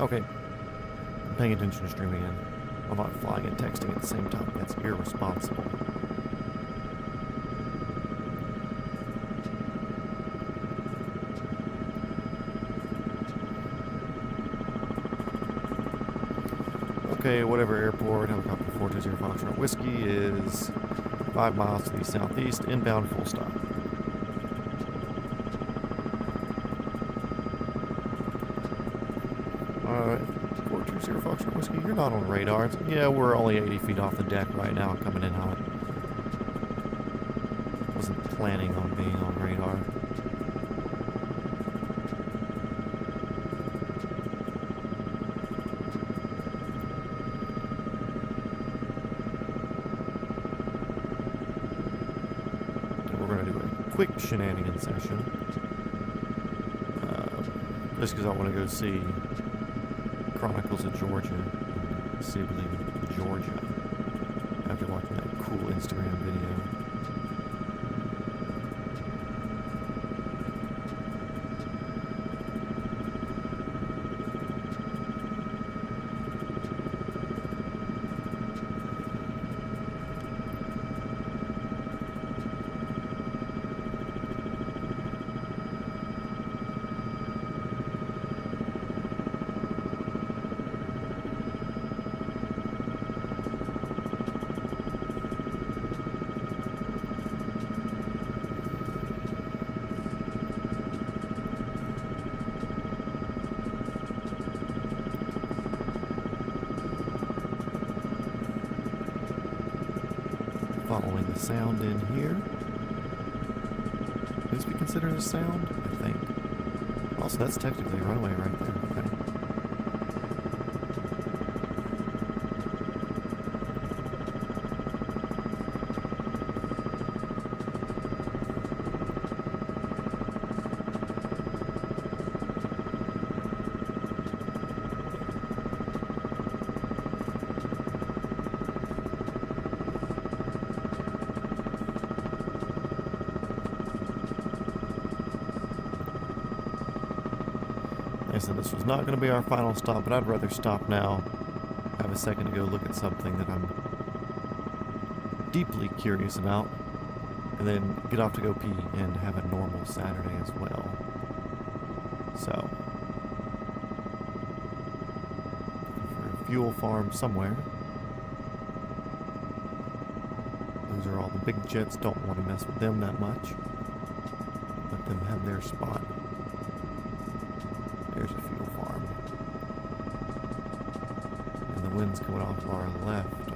Okay. I'm paying attention to stream again. I'm not flying and texting at the same time. That's irresponsible. Okay, whatever airport, helicopter 420 Foxtrot Whiskey is 5 miles to the southeast, inbound full stop. Alright, 420 Foxtrot Whiskey, you're not on radar. Yeah, we're only 80 feet off the deck right now, coming in hot. Wasn't planning on being on radar. Quick shenanigans session. Just because I want to go see Chronicles of Georgia in Sibley, Georgia, after watching that cool Instagram video. Following the sound in here. Is this be considered a sound? I think. Oh, so that's technically a runway right there. Okay. I said this was not going to be our final stop, but I'd rather stop now, have a second to go look at something that I'm deeply curious about, and then get off to go pee and have a normal Saturday as well. So, for a fuel farm somewhere. Those are all the big jets, don't want to mess with them that much. Let them have their spot. There's a fuel farm. And the wind's coming off to our left. Okay.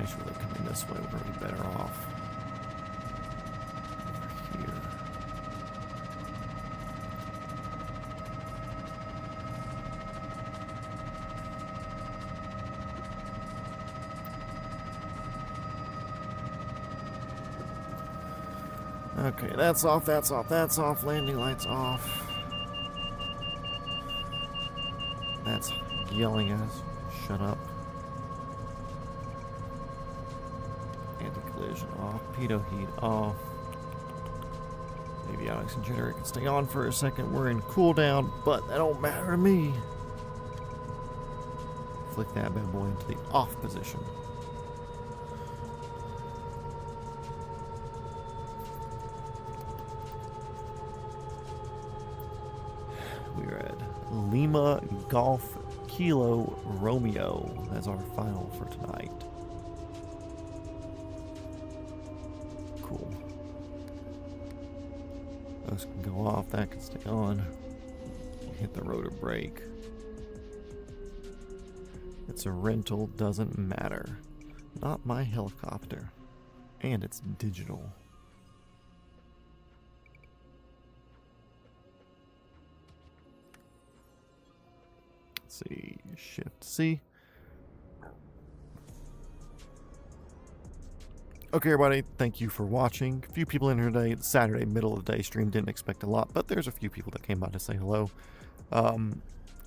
Actually, coming this way, we're going to be better off. Over here. Okay, that's off, that's off, that's off. Landing lights off. That's yelling at us. Shut up. Anti-collision off. Pitot heat off. Avionics and generator can stay on for a second. We're in cooldown, but that don't matter to me. Flick that bad boy into the off position. We're at Lima Golf Kilo Romeo as our final for tonight. Cool. Those can go off, that can stay on. Hit the rotor brake. It's a rental, doesn't matter. Not my helicopter. And it's digital. Let's see, Shift C. Okay, everybody, thank you for watching. A few people in here today. It's Saturday, middle of the day stream. Didn't expect a lot, but there's a few people that came by to say hello.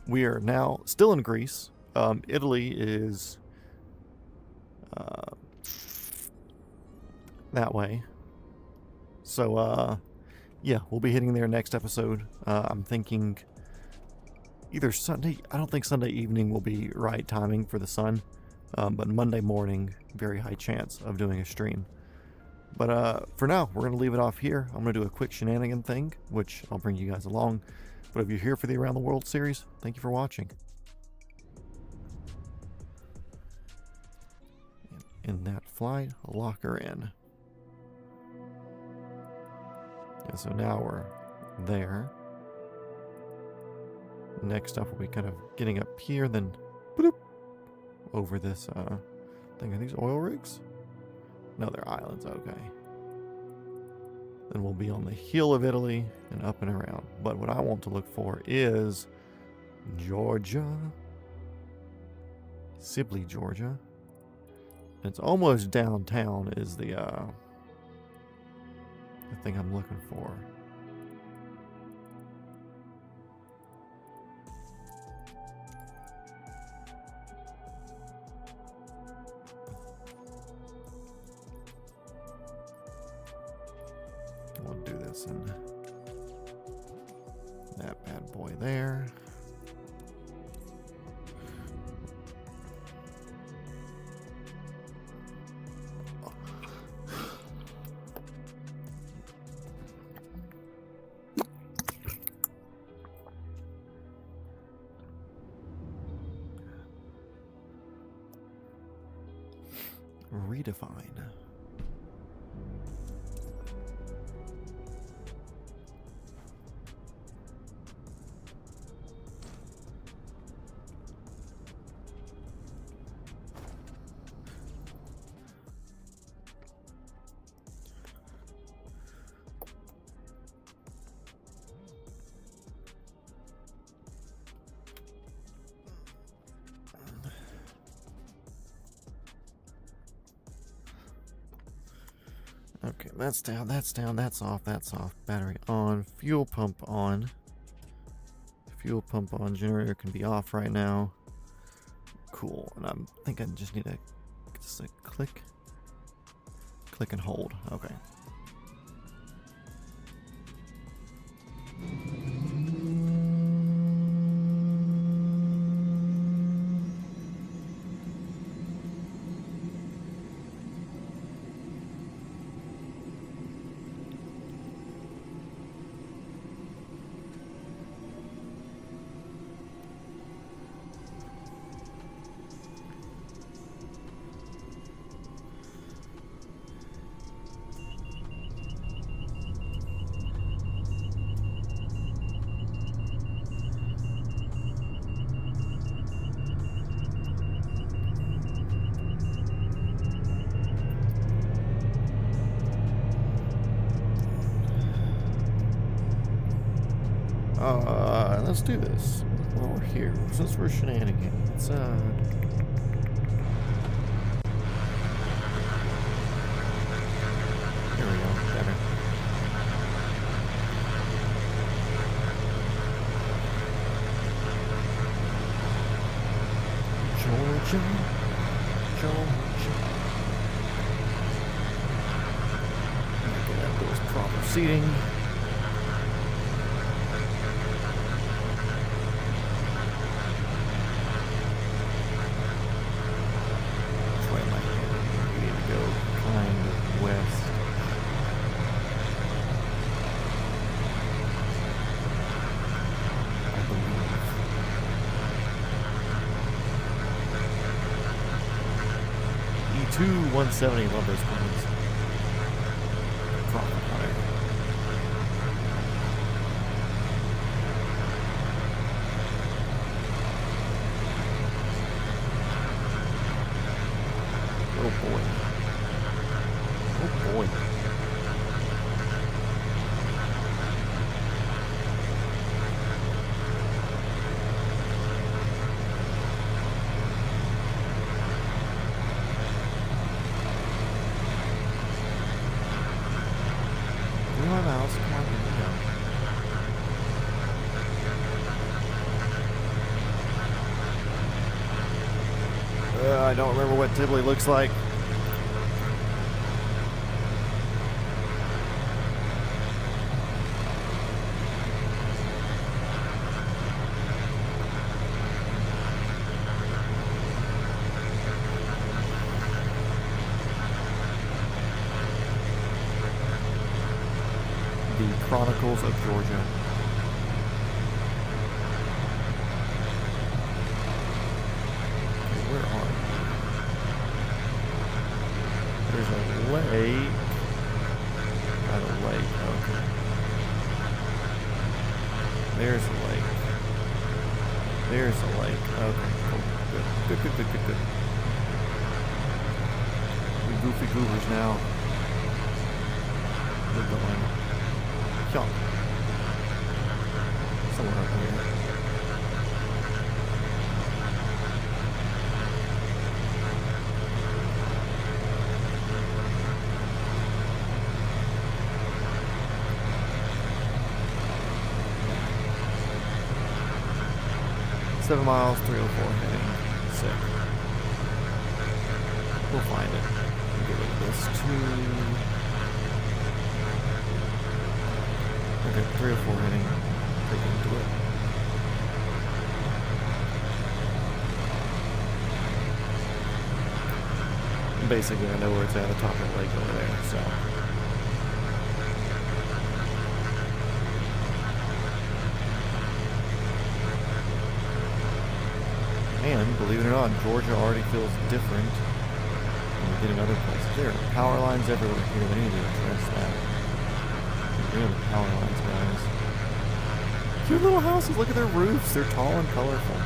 We are now still in Greece. Italy is that way. So, yeah, we'll be hitting there next episode. I'm thinking either Sunday. I don't think Sunday evening will be right timing for the sun. But Monday morning, very high chance of doing a stream. But for now, we're going to leave it off here. I'm going to do a quick shenanigan thing, which I'll bring you guys along. But if you're here for the Around the World series, thank you for watching. In that flight, lock her in. And so now we're there. Next up, we'll be kind of getting up here, then bloop, over this thing. Are these oil rigs? No, they're islands. Okay. Then we'll be on the heel of Italy and up and around. But what I want to look for is Georgia. Sibley, Georgia. It's almost downtown is the thing I'm looking for. We'll do this in that bad boy there. redefine. Okay, that's down, that's off, battery on, fuel pump on. Fuel pump on, generator can be off right now. Cool, and I think I just need to just click and hold, okay. Let's do this. While we're here, since we're shenanigans, here we go, better. Georgia. Get out those proper seating. E2 170, love those ones. Profit higher. Oh boy. Oh boy. Miles. Come on, here we go. I don't remember what Dibley looks like. The Chronicles of Georgia. Okay, where are you? There's a lake. Not a lake, okay. There's a lake. There's a lake. Okay, cool. Good. We goofy goobers now. We're going. Somewhere up here. $7 miles, 304 heading. Sick. We'll find it. We'll get rid of this too. Okay, 304 heading. Take into it. Basically, I know where it's at, the top of the lake over there, so. And, believe it or not, Georgia already feels different when we get in other places. There are power lines everywhere here. They need to address that. Get rid of the power lines, guys. Cute little houses. Look at their roofs. They're tall and colorful.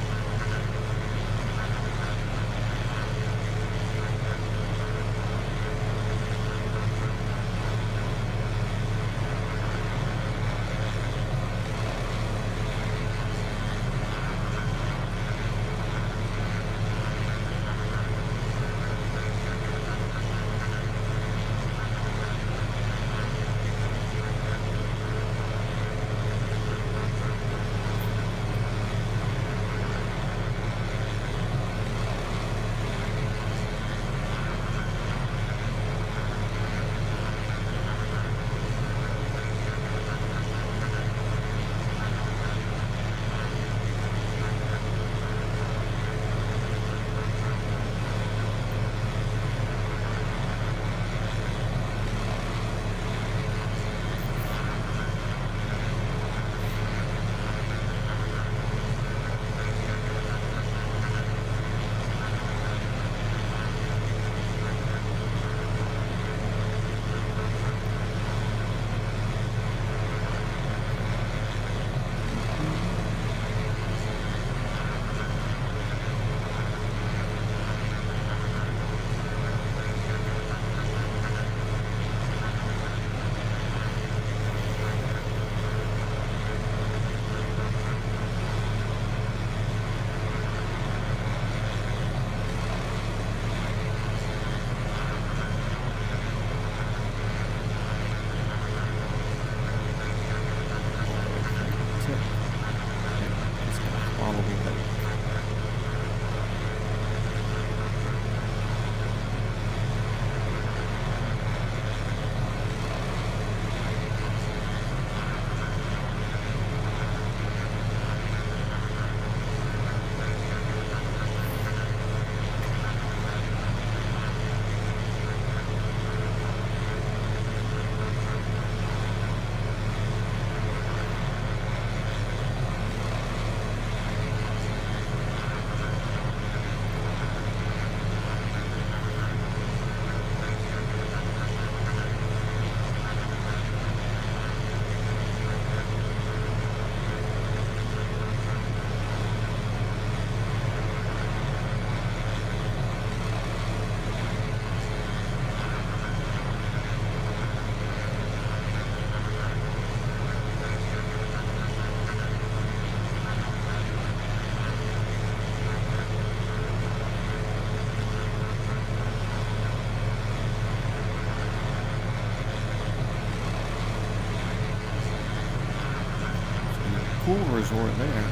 Pool resort there.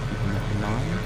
Keeping that in mind.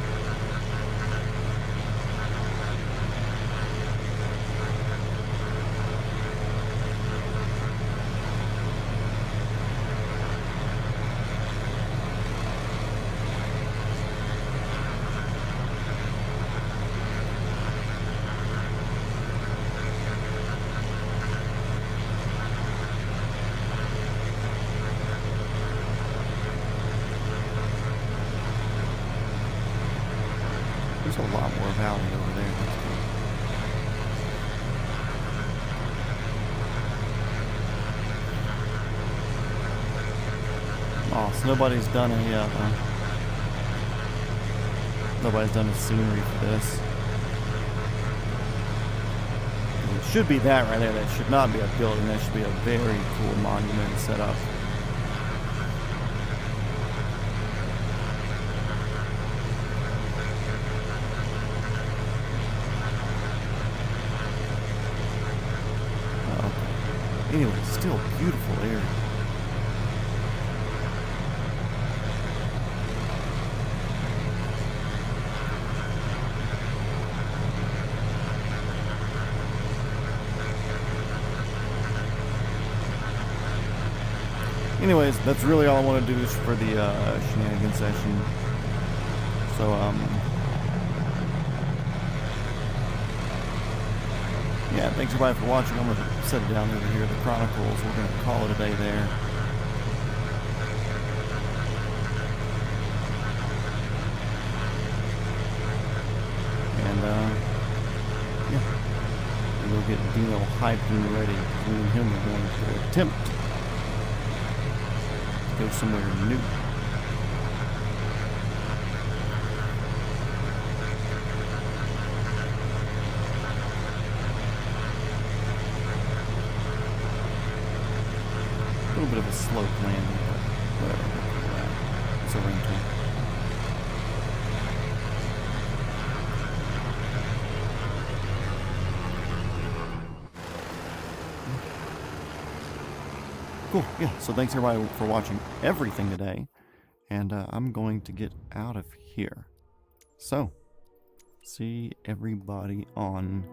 There's a lot more valley over there. That's cool. Oh, so nobody's done a scenery for this. It should be that right there. That should not be a building. That should be a very cool monument set up. Anyway, still a beautiful area. Anyways, that's really all I want to do is for the shenanigan session. So, yeah, thanks everybody for watching. I'm going to set it down over here, the Chronicles. We're going to call it a day there. And, yeah. Dino hyped and ready. Me and him are going to attempt to go somewhere new. A little bit of a slope landing, but whatever. It's a rental. Cool, yeah, so thanks everybody for watching everything today, and I'm going to get out of here. So, see everybody on